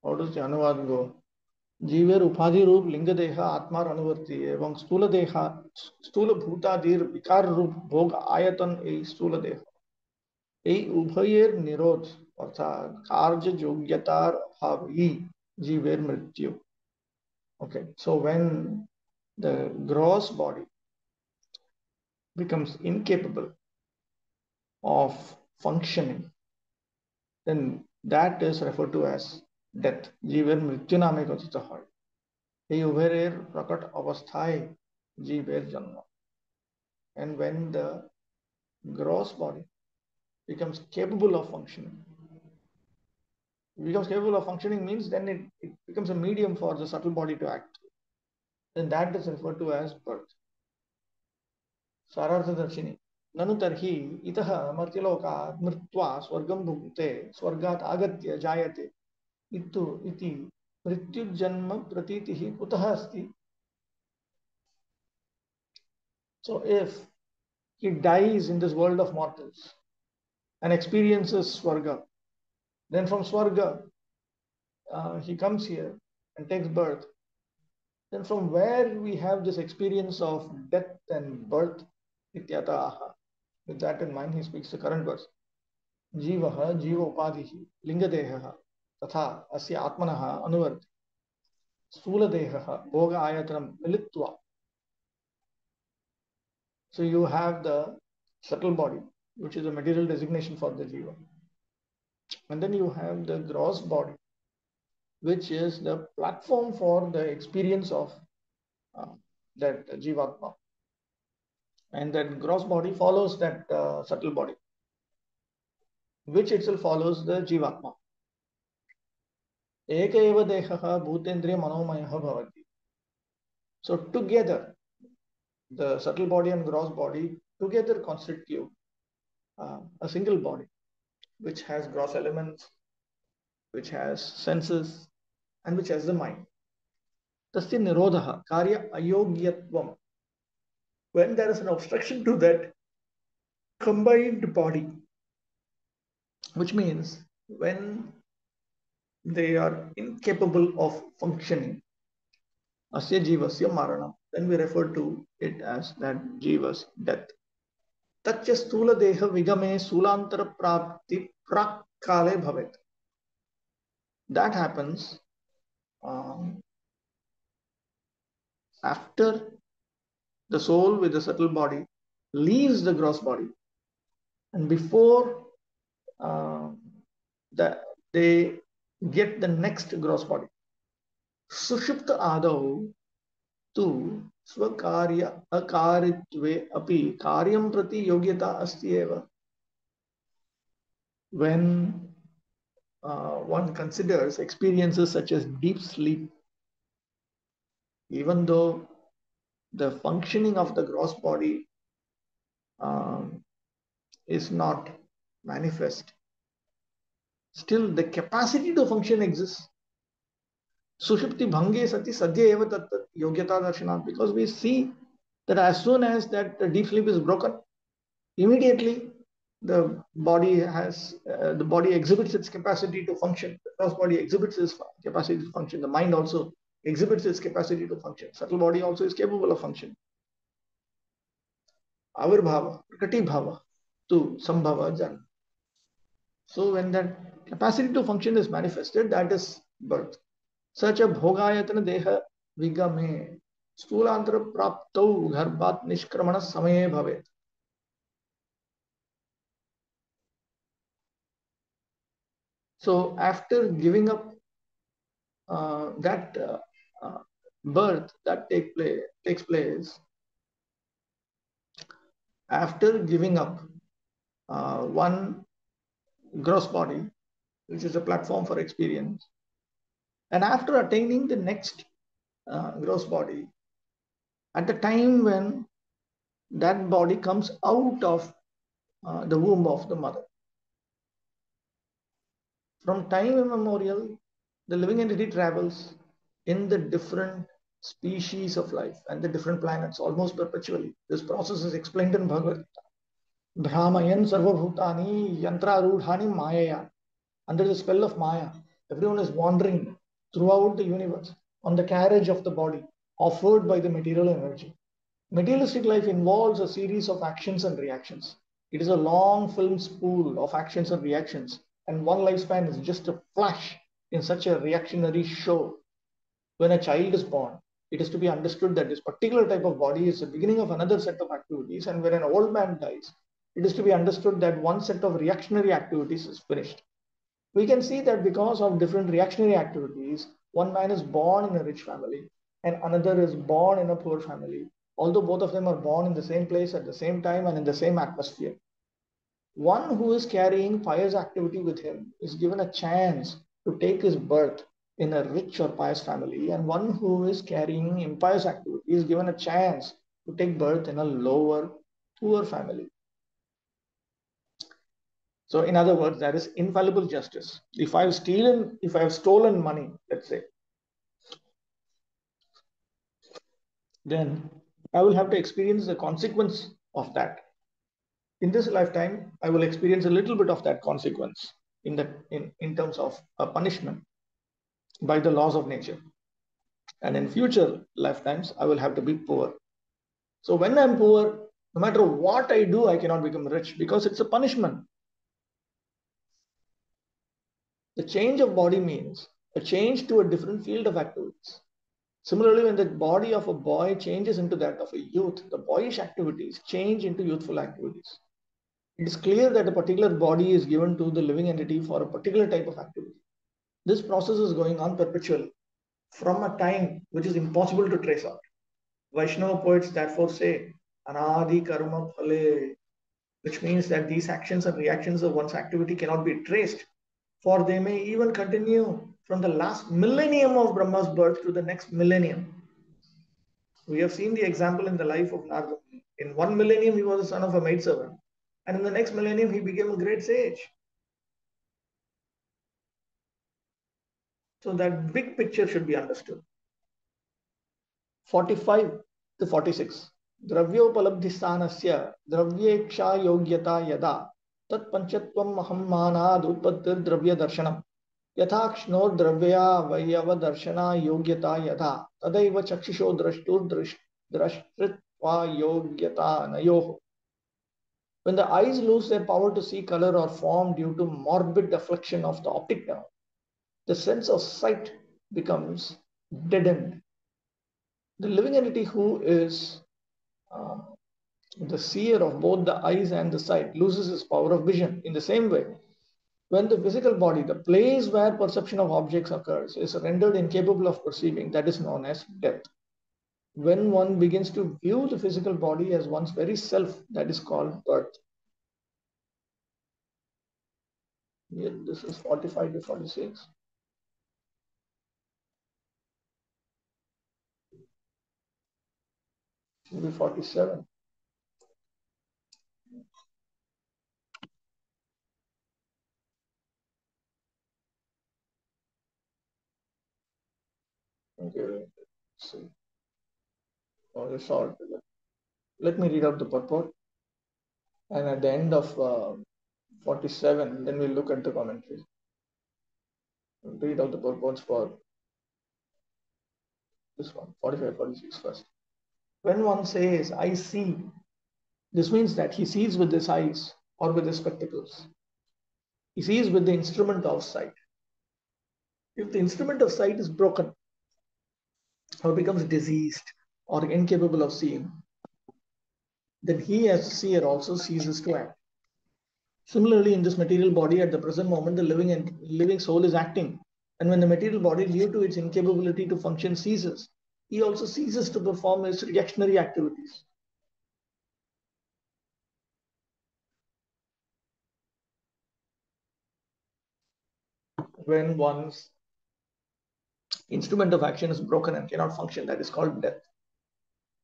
How does the Anuvad go? Jiver Upadhi Roop Lingadeha Atmar Anuvarti Evang Stula Deha Stula Bhutadir Vikar Roop Bhog Ayatan E Stula Deha E Ubhayer Nirod Arthat Karja Jogyatar Bhavi Jiver Mrityu. Okay, so when the gross body becomes incapable of functioning, then that is referred to as death. Jiver Mrityu Name Gachita Hoy. এই উভয়ের প্রকট অবস্থায় জীবের জন্ম. And when the gross body becomes capable of functioning, means then it becomes a medium for the subtle body to act. Then that is referred to as birth. Sarartha Darshini. Nanu tarhi itaha martilokat mritva swargam bhukte swargat agatya jayate ittu iti mrityu janma pratitihi kutaha asti. So if he dies in this world of mortals and experiences Swarga, then from Swarga he comes here and takes birth. Then from where we have this experience of death and birth, Ityataha. With that in mind, he speaks the current verse. Jivaha, Jiva Upadhihi, Lingadehaha, Tatha, Asya Atmanaha, Anuvarti, Stuladehaha, Bhoga Ayatanam, Militva. So you have the subtle body, which is a material designation for the Jiva. And then you have the gross body, which is the platform for the experience of that Jivatma. And that gross body follows that subtle body, which itself follows the Jivatma. Eka eva dehaha bhutendriya manomayaha bhavati. So together, the subtle body and gross body together constitute a single body which has gross elements, which has senses, and which has the mind. Tasya nirodha karya ayogyatvam. When there is an obstruction to that combined body, which means when they are incapable of functioning, asya jivasya maranam, then we refer to it as that jiva's death. Taccha stula deha vigame sulantara prapti prakkale bhavet. That happens after the soul with the subtle body leaves the gross body, and before that they get the next gross body. Sushupta adau tu swakarya akaritve api karyam prati yogyata asti eva. When one considers experiences such as deep sleep, even though the functioning of the gross body is not manifest, still the capacity to function exists. Sushupti bhange sati sadhya eva tat yogyata darshanat, because we see that as soon as that the deep sleep is broken, immediately the body exhibits its capacity to function. The gross body exhibits its capacity to function. The mind also exhibits its capacity to function. Subtle body also is capable of function. Avirbhava, prakati bhava, to sambhava jan. So when that capacity to function is manifested, that is birth. Such a bhogayatana deha vigame stulantara praptau garbhat nishkramana samaye bhavet. So after giving up that birth that takes place, after giving up one gross body, which is a platform for experience, and after attaining the next gross body, at the time when that body comes out of the womb of the mother, from time immemorial, the living entity travels in the different species of life and the different planets almost perpetually. This process is explained in Bhagavad Gita. Brahmayan sarvabhutani yantrarudhani mayaya. Under the spell of Maya, everyone is wandering throughout the universe on the carriage of the body offered by the material energy. Materialistic life involves a series of actions and reactions. It is a long film spool of actions and reactions, and one lifespan is just a flash in such a reactionary show. When a child is born, it is to be understood that this particular type of body is the beginning of another set of activities, and when an old man dies, it is to be understood that one set of reactionary activities is finished. We can see that because of different reactionary activities, one man is born in a rich family and another is born in a poor family, although both of them are born in the same place at the same time and in the same atmosphere. One who is carrying pious activity with him is given a chance to take his birth in a rich or pious family, and one who is carrying impious activity is given a chance to take birth in a lower, poor family. So, in other words, there is infallible justice. If I have stolen money, let's say, then I will have to experience the consequence of that. In this lifetime, I will experience a little bit of that consequence in terms of a punishment by the laws of nature. And in future lifetimes, I will have to be poor. So when I'm poor, no matter what I do, I cannot become rich because it's a punishment. The change of body means a change to a different field of activities. Similarly, when the body of a boy changes into that of a youth, the boyish activities change into youthful activities. It is clear that a particular body is given to the living entity for a particular type of activity. This process is going on perpetually from a time which is impossible to trace out. Vaishnava poets therefore say, Anadi karma phale, which means that these actions and reactions of one's activity cannot be traced, for they may even continue from the last millennium of Brahma's birth to the next millennium. We have seen the example in the life of Narada. In one millennium, he was the son of a maidservant, And in the next millennium, he became a great sage. So that big picture should be understood. 45 to 46. Dravyopalabdhistanasya dravyeksha yogyata yada tat panchatvam mahammanad utpattir dravya darshanam यथाक्ष्णो द्रव्या वयव दर्शना योग्यता यथा तदैव चक्षुषो द्रष्टृत्वा योग्यता नयोः. When the eyes lose their power to see color or form due to morbid affliction of the optic nerve, the sense of sight becomes deadened. The living entity who is the seer of both the eyes and the sight loses his power of vision. In the same way, when the physical body, the place where perception of objects occurs, is rendered incapable of perceiving, that is known as death. When one begins to view the physical body as one's very self, that is called birth. Yeah, this is 45 to 46. Should be 47. Okay, let's see. Oh, it's short. Let me read out the purport. And at the end of 47, then we'll look at the commentary. Read out the purports for this one, 45, 46 first. When one says, I see, this means that he sees with his eyes or with his spectacles. He sees with the instrument of sight. If the instrument of sight is broken or becomes diseased or incapable of seeing, then he as a seer also ceases to act. Similarly, in this material body, at the present moment, the living soul is acting. And when the material body, due to its incapability to function, ceases, he also ceases to perform his reactionary activities. When one's instrument of action is broken and cannot function, that is called death.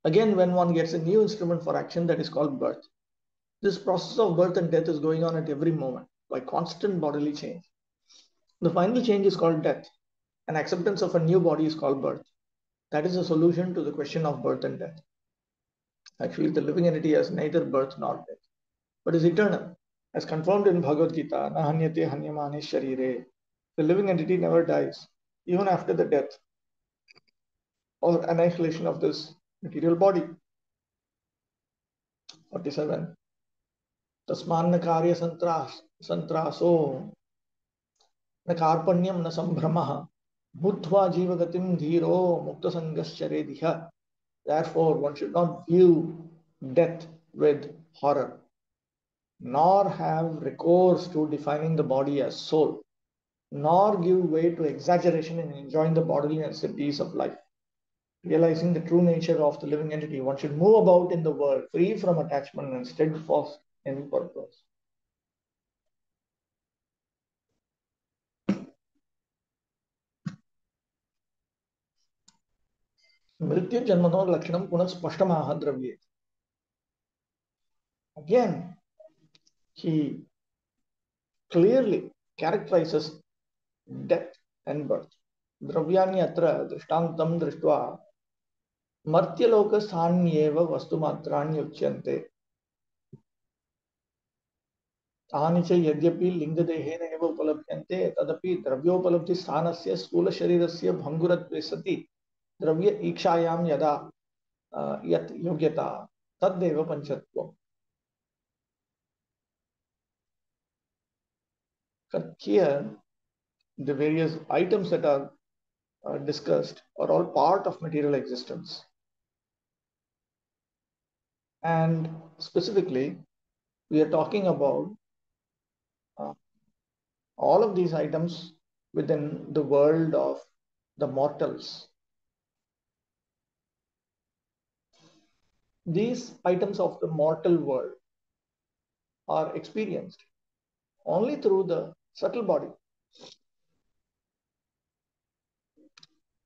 Again, when one gets a new instrument for action, that is called birth. This process of birth and death is going on at every moment by constant bodily change. The final change is called death, and acceptance of a new body is called birth. That is the solution to the question of birth and death. Actually, the living entity has neither birth nor death, but is eternal. As confirmed in Bhagavad Gita, na hanyate hanyamane sharire. The living entity never dies, even after the death or annihilation of this material body. 47. Tasmanna karya santraso न कार्पण्यम न संभ्रमः बुद्ध्वा जीवगतिम धीरो मुक्त संगश्चरेदिह. Therefore, one should not view death with horror, nor have recourse to defining the body as soul, nor give way to exaggeration in enjoying the bodily necessities of life. Realizing the true nature of the living entity, one should move about in the world free from attachment and steadfast in purpose. मृत्यु जन्मनो लक्षणम पुनः स्पष्टमाह द्रव्ये. Again, he clearly characterizes death and birth. द्रव्याणि अत्र दृष्टान्तं दृष्ट्वा मर्त्यलोकस्थान्येव वस्तुमात्राणि उच्यन्ते. तानि च यद्यपि लिङ्गदेहेन एव उपलभ्यन्ते तदपि द्रव्योपलब्धिस्थानस्य स्थूलशरीरस्य भङ्गुरत्वे सति द्रव्य ईक्षायां यदा यत् योग्यता तद्देव पंचत्वम्. Here, the various items that are discussed are all part of material existence. And specifically, we are talking about all of these items within the world of the mortals. These items of the mortal world are experienced only through the subtle body.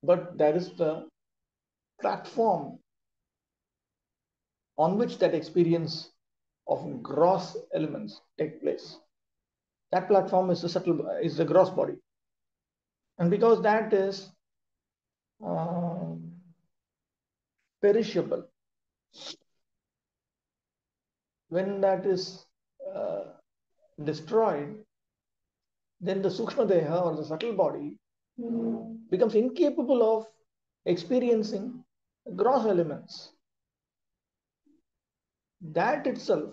But that is the platform on which that experience of gross elements take place. That platform is the gross body, and because that is perishable, when that is destroyed, then the Sukshma Deha or the subtle body becomes incapable of experiencing gross elements. That itself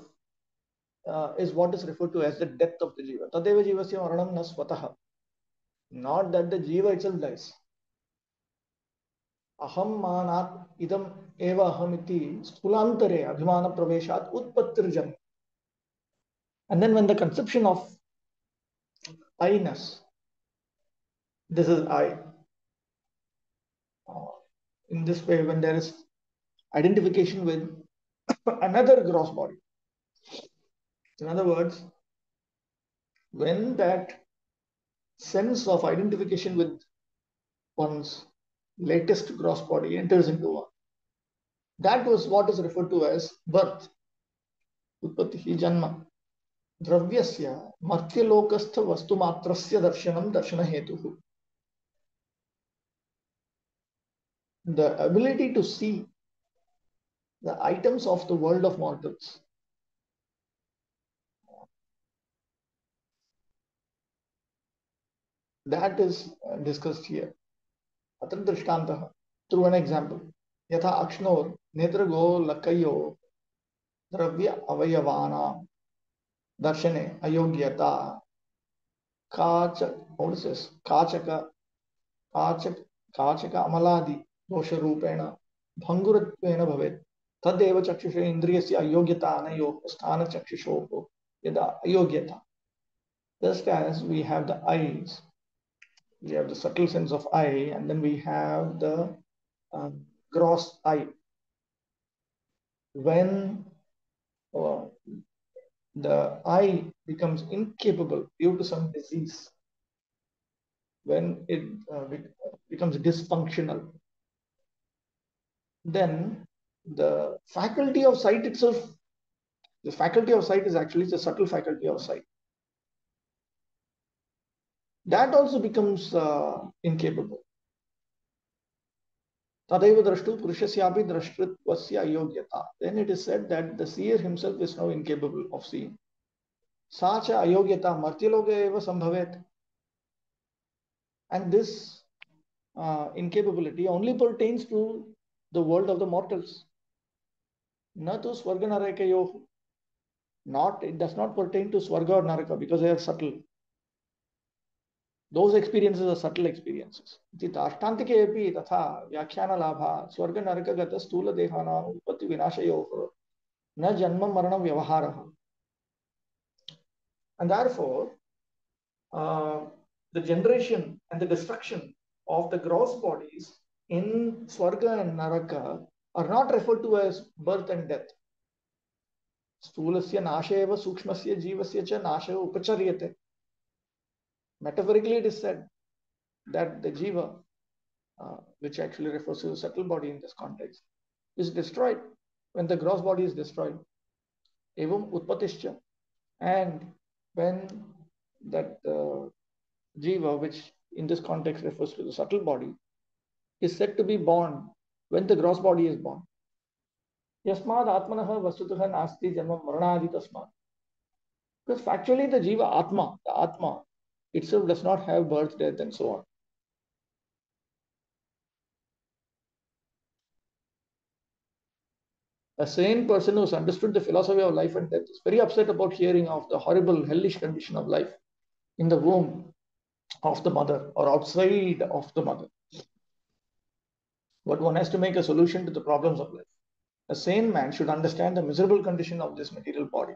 is what is referred to as the death of the jiva. Tadeva jivasya maranam na swataha. Not that the jiva itself dies. Aham manat idam eva ahamiti stulantare abhimana praveshat utpattirjam. And then when the conception of I-ness, this is I. In this way, when there is identification with another gross body. In other words, when that sense of identification with one's latest gross body enters into one, that was what is referred to as birth. Utpattihi janma. Dravyasya martyalokastha vastu matrasya darshanam darshana hetuhu. The ability to see the items of the world of mortals. That is discussed here. Atra drishtantah, through an example. Yatha akshnor netrago lakayo dravya avayavana darshane ayogyata kacha, what is this? Kachaka amaladi dosha rupena bhangurattvena bhavet tadeva chakshusha indriyasya ayogyata anayo sthana chakshushoho yada ayogyata. Just as we have the eyes, we have the subtle sense of eye, and then we have the gross eye. When the eye becomes incapable due to some disease, when it becomes dysfunctional, then the faculty of sight itself, the faculty of sight is actually the subtle faculty of sight. That also becomes incapable. Tadaiva drashtu purushasyapi drashtritvasya ayogyata. Then it is said that the seer himself is now incapable of seeing. Sacha ayogyata martyaloka eva sambhavet. And this incapability only pertains to the world of the mortals. Na tu swarga narakayoh. It does not pertain to swarga or naraka because they are subtle. Those experiences are subtle experiences. Ashtantike api tatha vyakhyana labha swarga naraka gata stula dehana upatti vinashayoh na janma marana vyavaharaha. And therefore, the generation and the destruction of the gross bodies in Swarga and Naraka are not referred to as birth and death. Stulasya nasheva sukshmasya jivasya cha nasheva upacharyate. Metaphorically, it is said that the jiva, which actually refers to the subtle body in this context, is destroyed when the gross body is destroyed. Evam utpatischa. And when that jiva, which in this context refers to the subtle body, is said to be born when the gross body is born. Yasmad atmanaha vastutaha nasti janma maranadi tasmad. Because factually the jiva atma, the atma itself does not have birth, death and so on. A sane person who's understood the philosophy of life and death is very upset about hearing of the horrible hellish condition of life in the womb of the mother or outside of the mother. But one has to make a solution to the problems of life. A sane man should understand the miserable condition of this material body.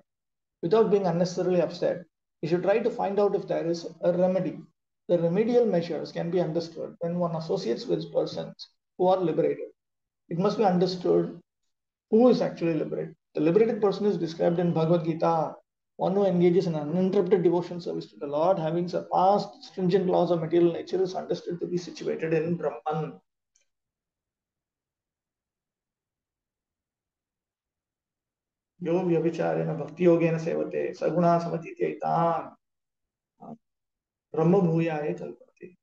Without being unnecessarily upset, he should try to find out if there is a remedy. The remedial measures can be understood when one associates with persons who are liberated. It must be understood who is actually liberated. The liberated person is described in Bhagavad Gita, one who engages in uninterrupted devotion service to the Lord, having surpassed stringent laws of material nature, is understood to be situated in Brahman. Yo vyabhicharena bhakti yogena sevate saguna samatityayitan brahma bhuyaye kalpate.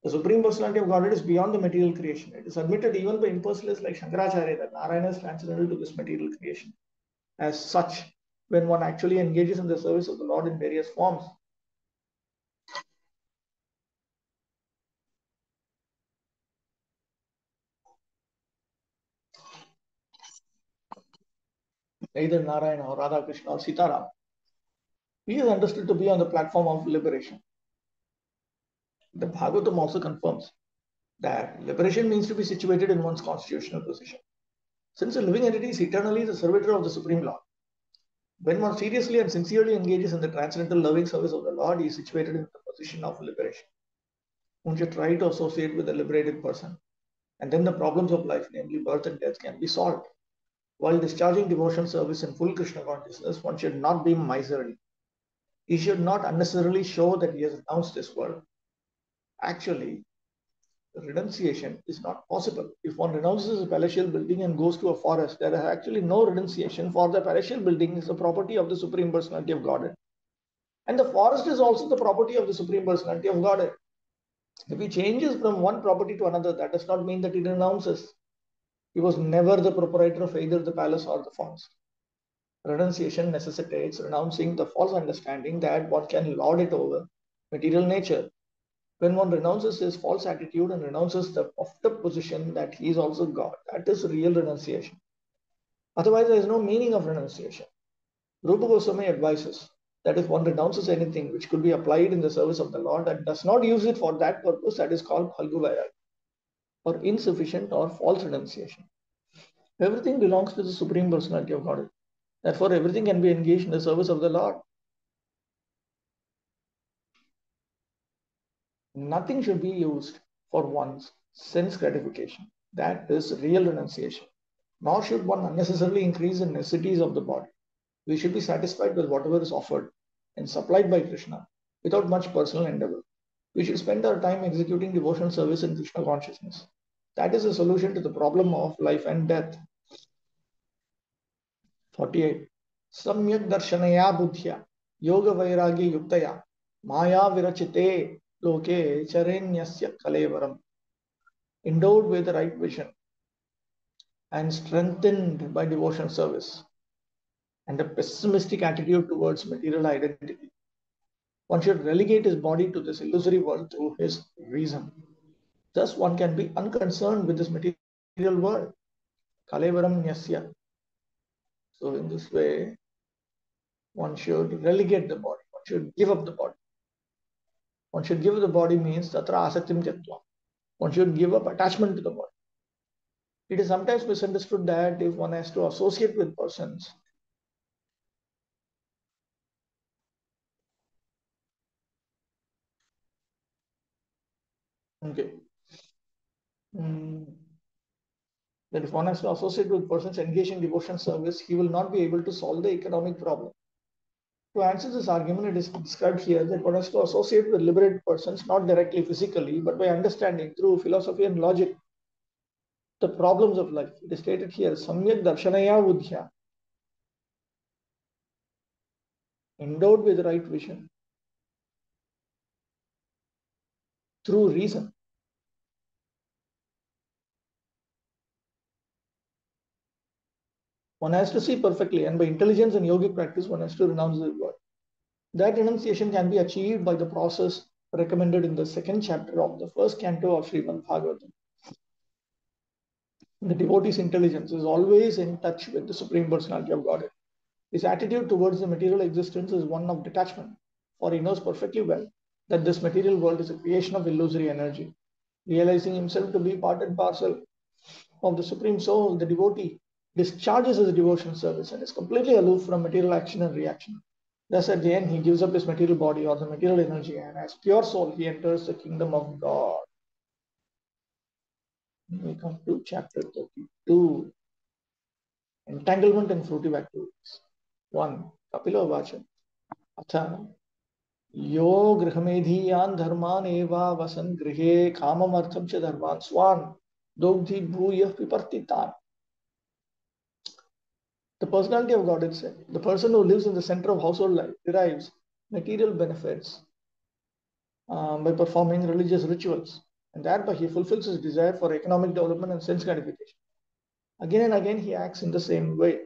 The Supreme Personality of Godhead is beyond the material creation. It is admitted even by impersonalists like Shankaracharya that Narayana is transcendental to this material creation. As such, when one actually engages in the service of the Lord in various forms, either Narayana or Radha Krishna or Sitaram, he is understood to be on the platform of liberation. The Bhagavatam also confirms that liberation means to be situated in one's constitutional position. Since a living entity is eternally the servitor of the Supreme Lord, when one seriously and sincerely engages in the transcendental loving service of the Lord, he is situated in the position of liberation. One should try to associate with a liberated person, and then the problems of life, namely birth and death, can be solved. While discharging devotion service in full Krishna consciousness, one should not be miserly. He should not unnecessarily show that he has renounced this world. Actually, renunciation is not possible. If one renounces a palatial building and goes to a forest, there is actually no renunciation, for the palatial building is the property of the Supreme Personality of Godhead. And the forest is also the property of the Supreme Personality of Godhead. If he changes from one property to another, that does not mean that he renounces. He was never the proprietor of either the palace or the forest. Renunciation necessitates renouncing the false understanding that one can lord it over material nature. When one renounces his false attitude and renounces the puffed-up position that he is also God, that is real renunciation. Otherwise, there is no meaning of renunciation. Rupa Goswami advises that if one renounces anything which could be applied in the service of the Lord and does not use it for that purpose, that is called Phalgu Vairagya, or insufficient or false renunciation. Everything belongs to the Supreme Personality of Godhead. Therefore, everything can be engaged in the service of the Lord. Nothing should be used for one's sense gratification. That is real renunciation. Nor should one unnecessarily increase the necessities of the body. We should be satisfied with whatever is offered and supplied by Krishna without much personal endeavor. We should spend our time executing devotional service in Krishna consciousness. That is a solution to the problem of life and death. 48. Samyak darshanaya buddhya yoga vairagya yuktaya maya virachite loke charenyasya kalevaram. Endowed with the right vision and strengthened by devotional service and a pessimistic attitude towards material identity, one should relegate his body to this illusory world through his reason. Thus, one can be unconcerned with this material world. Kalevaram nyasya. So, in this way, one should relegate the body. One should give up the body. One should give up the body means tatra asaktim tyatva. One should give up attachment to the body. It is sometimes misunderstood that if one has to associate with persons, okay, that if one has to associate with persons engaged in devotion service, he will not be able to solve the economic problem. To answer this argument, it is described here that one has to associate with liberated persons, not directly physically, but by understanding through philosophy and logic the problems of life. It is stated here, Samyak Darshanaya Buddhya, endowed with the right vision, through reason. One has to see perfectly, and by intelligence and yogic practice, one has to renounce the world. That renunciation can be achieved by the process recommended in the second chapter of the first canto of Srimad Bhagavatam. The devotee's intelligence is always in touch with the Supreme Personality of Godhead. His attitude towards the material existence is one of detachment, for he knows perfectly well that this material world is a creation of illusory energy. Realizing himself to be part and parcel of the Supreme Soul, the devotee discharges his devotional service and is completely aloof from material action and reaction. Thus, at the end, he gives up his material body or the material energy, and as pure soul, he enters the kingdom of God. We come to chapter 32, entanglement and fruitive activities. 1. Kapila Vacha. Atha. यो गृहमेधीयान धर्मान एवा वसन गृहे काममर्थम च धर्मान स्वान दोग्धि भूय पिपर्तितान. The personality of God itself. The person who lives in the center of household life derives material benefits by performing religious rituals, and thereby he fulfills his desire for economic development and sense gratification. Again and again, he acts in the same way.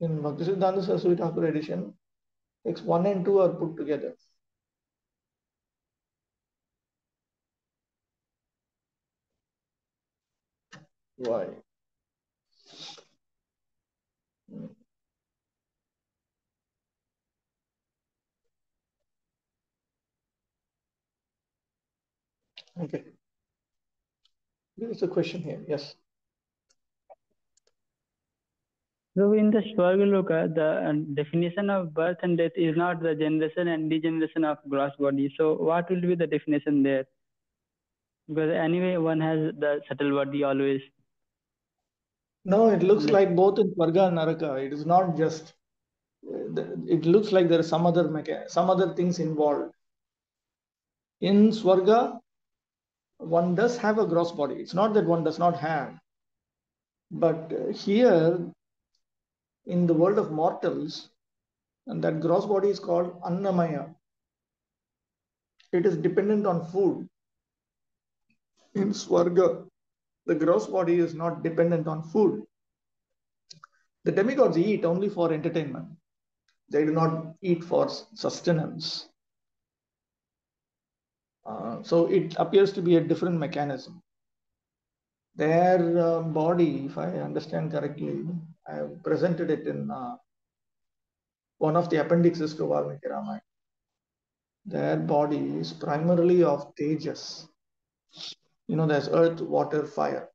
In Bhaktisiddhanta Saraswati Thakur edition, texts 1 and 2 are put together. Why? Okay. There is a question here. Yes. So in the Swargaloka, the definition of birth and death is not the generation and degeneration of gross body. So what will be the definition there? Because anyway, one has the subtle body always. No, it looks like both in Swarga and Naraka. It is not just. It looks like there is some other things involved. In Swarga, one does have a gross body. It's not that one does not have. But here, in the world of mortals, and that gross body is called Annamaya. It is dependent on food. In Swarga, the gross body is not dependent on food. The demigods eat only for entertainment. They do not eat for sustenance. So it appears to be a different mechanism. Their body, if I understand correctly, I have presented it in one of the appendixes to Valmiki Ramayana. Their body is primarily of tejas. There's earth, water, fire,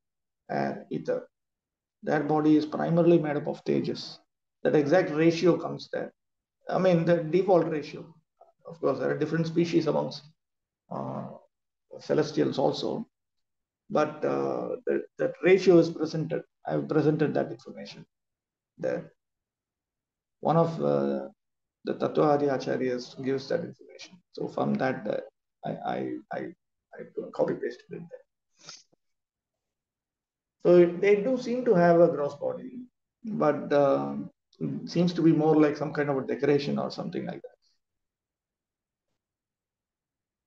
air, ether. Their body is primarily made up of tejas. That exact ratio comes there. I mean, the default ratio. Of course, there are different species amongst celestials also, but that ratio is presented. I have presented that information there. One of the Tattvadi Acharyas gives that information. So from that, I copy pasted it there. So they do seem to have a gross body, but it seems to be more like some kind of a decoration or something like that.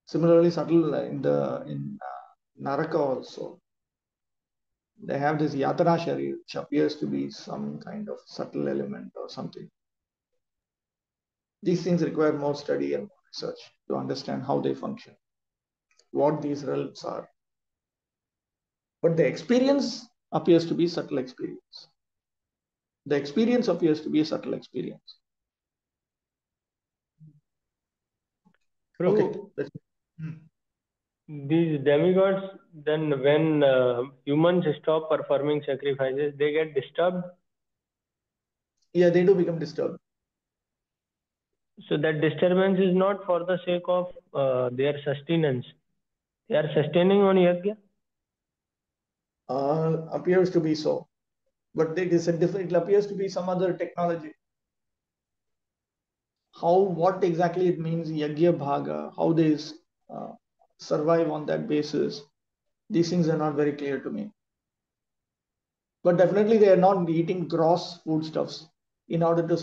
Similarly, subtle in Naraka also, they have this Yatana Sharir, which appears to be some kind of subtle element or something. These things require more study and more research to understand how they function, what these realms are. But the experience appears to be subtle experience. The experience appears to be a subtle experience. Prabhu, Okay. these demigods, then when humans stop performing sacrifices, they get disturbed. Yeah, they do become disturbed. So that disturbance is not for the sake of their sustenance. They are sustaining on yajna. Appears to be so. But it appears to be some other technology. What exactly it means, yagya bhaga, how they survive on that basis, these things are not very clear to me. But definitely they are not eating gross foodstuffs in order to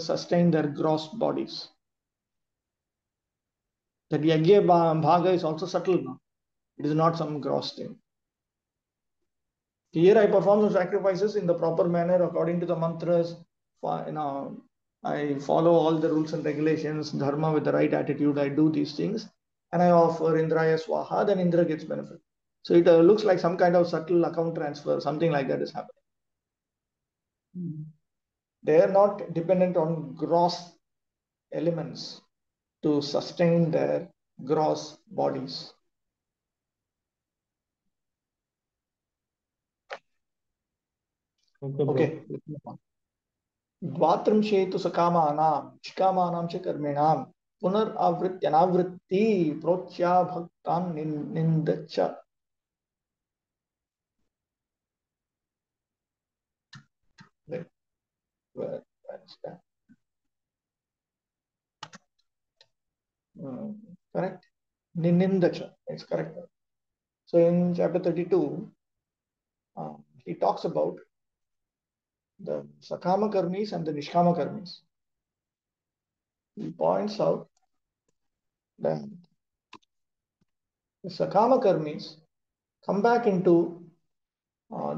sustain their gross bodies. That yagya bhaga is also subtle now. It is not some gross thing. Here I perform the sacrifices in the proper manner according to the mantras. I follow all the rules and regulations, dharma with the right attitude. I do these things and I offer Indraya Swaha, then Indra gets benefit. So it looks like some kind of subtle account transfer, something like that is happening. They are not dependent on gross elements to sustain their gross bodies. Okay. द्वात्रिंशेतु सकामानां निष्कामानां च कर्मिणां पुनरावृत्त्यनावृत्ति प्रोच्या भक्तान् निन्दच्च. Where is that? Correct? Nindacha. It's correct. So in chapter 32, he talks about the Sakama Karmis and the Nishkama Karmis. He points out that the Sakama Karmis come back into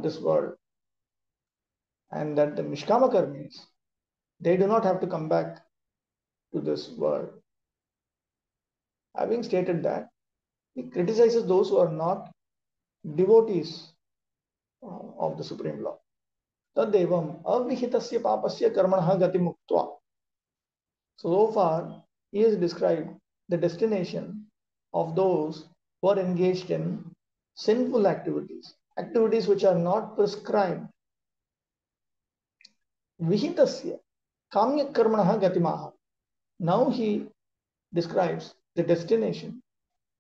this world, and that the Nishkama Karmis, they do not have to come back to this world. Having stated that, he criticizes those who are not devotees of the Supreme Lord. Tadevam avihitasya papasya karmanah gati muktva. So far, he has described the destination of those who are engaged in sinful activities, activities which are not prescribed. Vihitasya kamya karmanah gatimaha. Now he describes the destination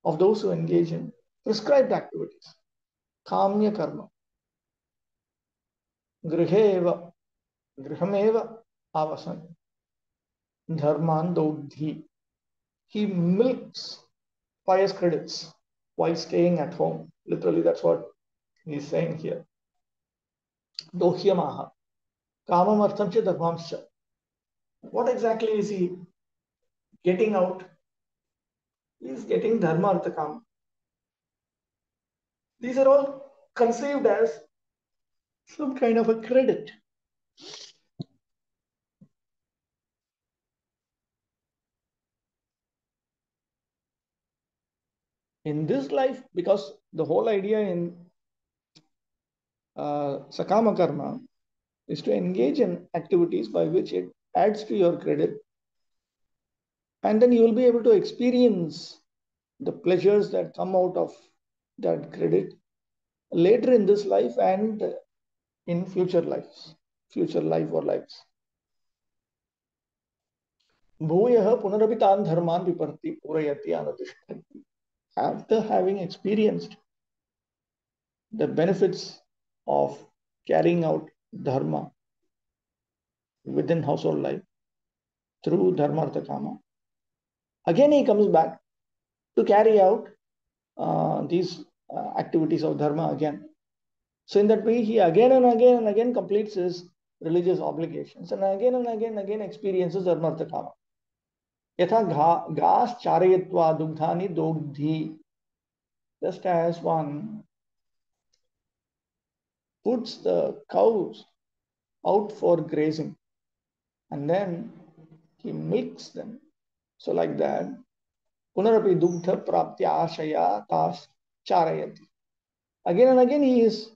of those who engage in prescribed activities. Kamya karma. Griheva, grihameva avasan. Dharman dogdhi. He milks pious credits while staying at home. Literally, that's what he's saying here. Dohyamaha. Kamam artham cha dharmamscha. What exactly is he getting out? He's getting dharma artha kama. These are all conceived as some kind of a credit. In this life, because the whole idea in Sakama Karma is to engage in activities by which it adds to your credit, and then you will be able to experience the pleasures that come out of that credit later in this life and in future lives, future life or lives. Bhuyah punarapitan dharman viparti purayati anadishtati. After having experienced the benefits of carrying out dharma within household life through dharma artha kama, again he comes back to carry out these activities of dharma again. So in that way, he again and again completes his religious obligations, and again experiences dharma artha kama. Yatha gas charayatva dugdhani dogdhi. Just as one puts the cows out for grazing and then he milks them. So like that, punarapi dugdha prapti ashaya tas charayati. Again and again he is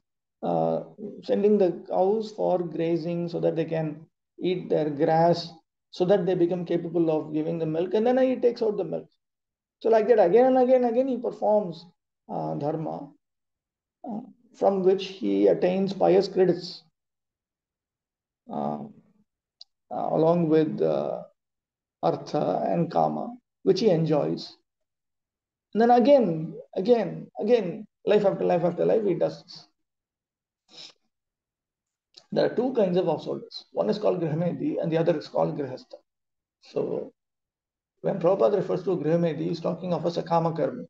sending the cows for grazing so that they can eat their grass, so that they become capable of giving the milk, and then he takes out the milk. So like that, again and again he performs dharma, from which he attains pious credits, along with artha and kama, which he enjoys. And then again, life after life, he does this. There are two kinds of householders. One is called Grihamedi and the other is called Grihastha. So when Prabhupada refers to Grihamedi, he's talking of a Sakama Karmi.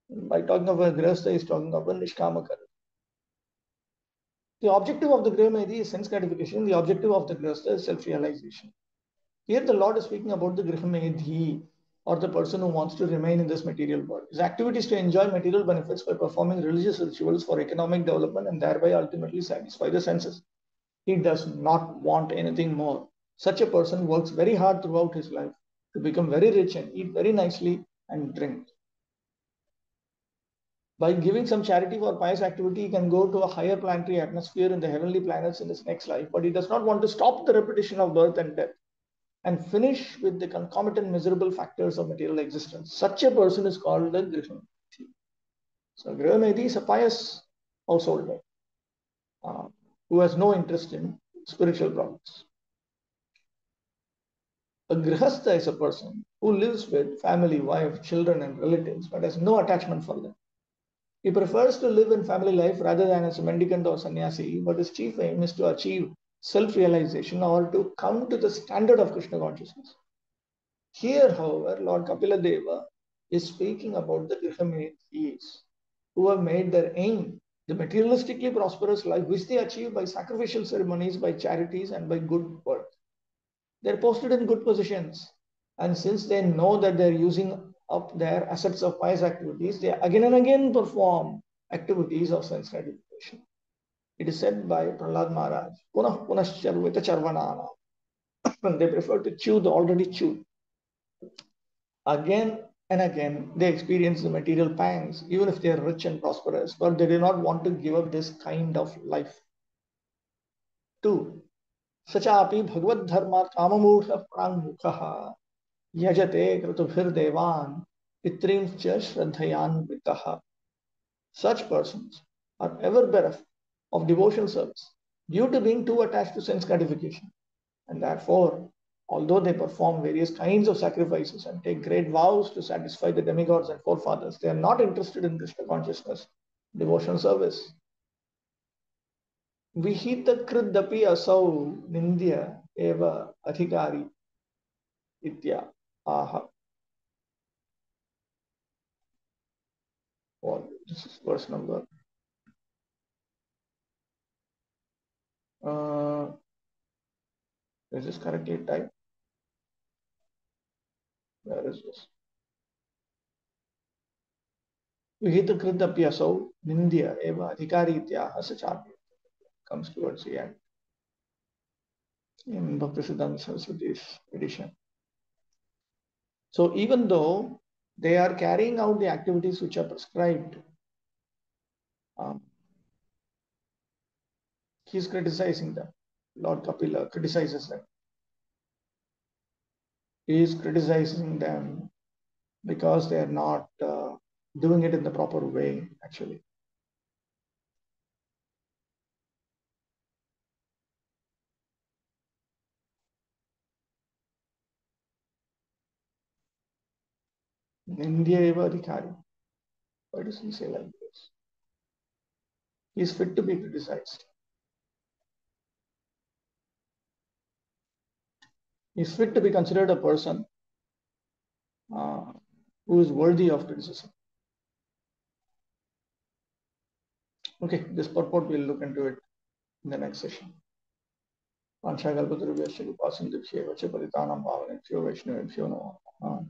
By talking of a Grihastha, he's talking of a Nishkama Karmi. The objective of the Grihamedi is sense gratification. The objective of the Grihastha is self-realization. Here the Lord is speaking about the Grihamedi, or the person who wants to remain in this material world. His activity is to enjoy material benefits by performing religious rituals for economic development and thereby ultimately satisfy the senses. He does not want anything more. Such a person works very hard throughout his life to become very rich and eat very nicely and drink. By giving some charity for pious activity, he can go to a higher planetary atmosphere in the heavenly planets in his next life, but he does not want to stop the repetition of birth and death and finish with the concomitant miserable factors of material existence. Such a person is called the Grihamedi. So Grihamedi is a pious householder who has no interest in spiritual problems. A Grihastha is a person who lives with family, wife, children and relatives but has no attachment for them. He prefers to live in family life rather than as a mendicant or sannyasi, but his chief aim is to achieve self-realization or to come to the standard of Krishna consciousness. Here, however, Lord Kapila Deva is speaking about the Grihamedis who have made their aim the materialistically prosperous life which they achieve by sacrificial ceremonies, by charities, and by good work. They're posted in good positions. And since they know that they're using up their assets of pious activities, they again and again perform activities of sense gratification. It is said by Prahlad Maharaj, Punah punascharvita charvanana. They prefer to chew the already chewed. Again and again, they experience the material pangs, even if they are rich and prosperous, but they do not want to give up this kind of life. 2. Sachapi bhagavad dharma kamamudha prangmukha yajate kratubhir devan pitrim cha shraddhayan vitaha. Such persons are ever bereft of devotional service due to being too attached to sense gratification. And therefore, although they perform various kinds of sacrifices and take great vows to satisfy the demigods and forefathers, they are not interested in Krishna consciousness, devotional service. Vihita kridapi asau nindya eva adhikari itya aha. Well, this is verse number. Is this correctly typed? Where is this? Vihita kridapi asau nindya eva adhikari itya sachapi. Comes towards the end in Bhaktisiddhanta Saraswati's edition. So even though they are carrying out the activities which are prescribed, he is criticizing them. Lord Kapila criticizes them. He is criticizing them because they are not doing it in the proper way, actually. India eva adhikari. Why does he say like this? He is fit to be criticized. He is fit to be considered a person who is worthy of criticism. Okay, this purport we'll look into it in the next session. Panchakalpatarubhyascha Upasindhibhyo Vacha Paritanam Bhavanebhyo Vaishnavebhyo Namo.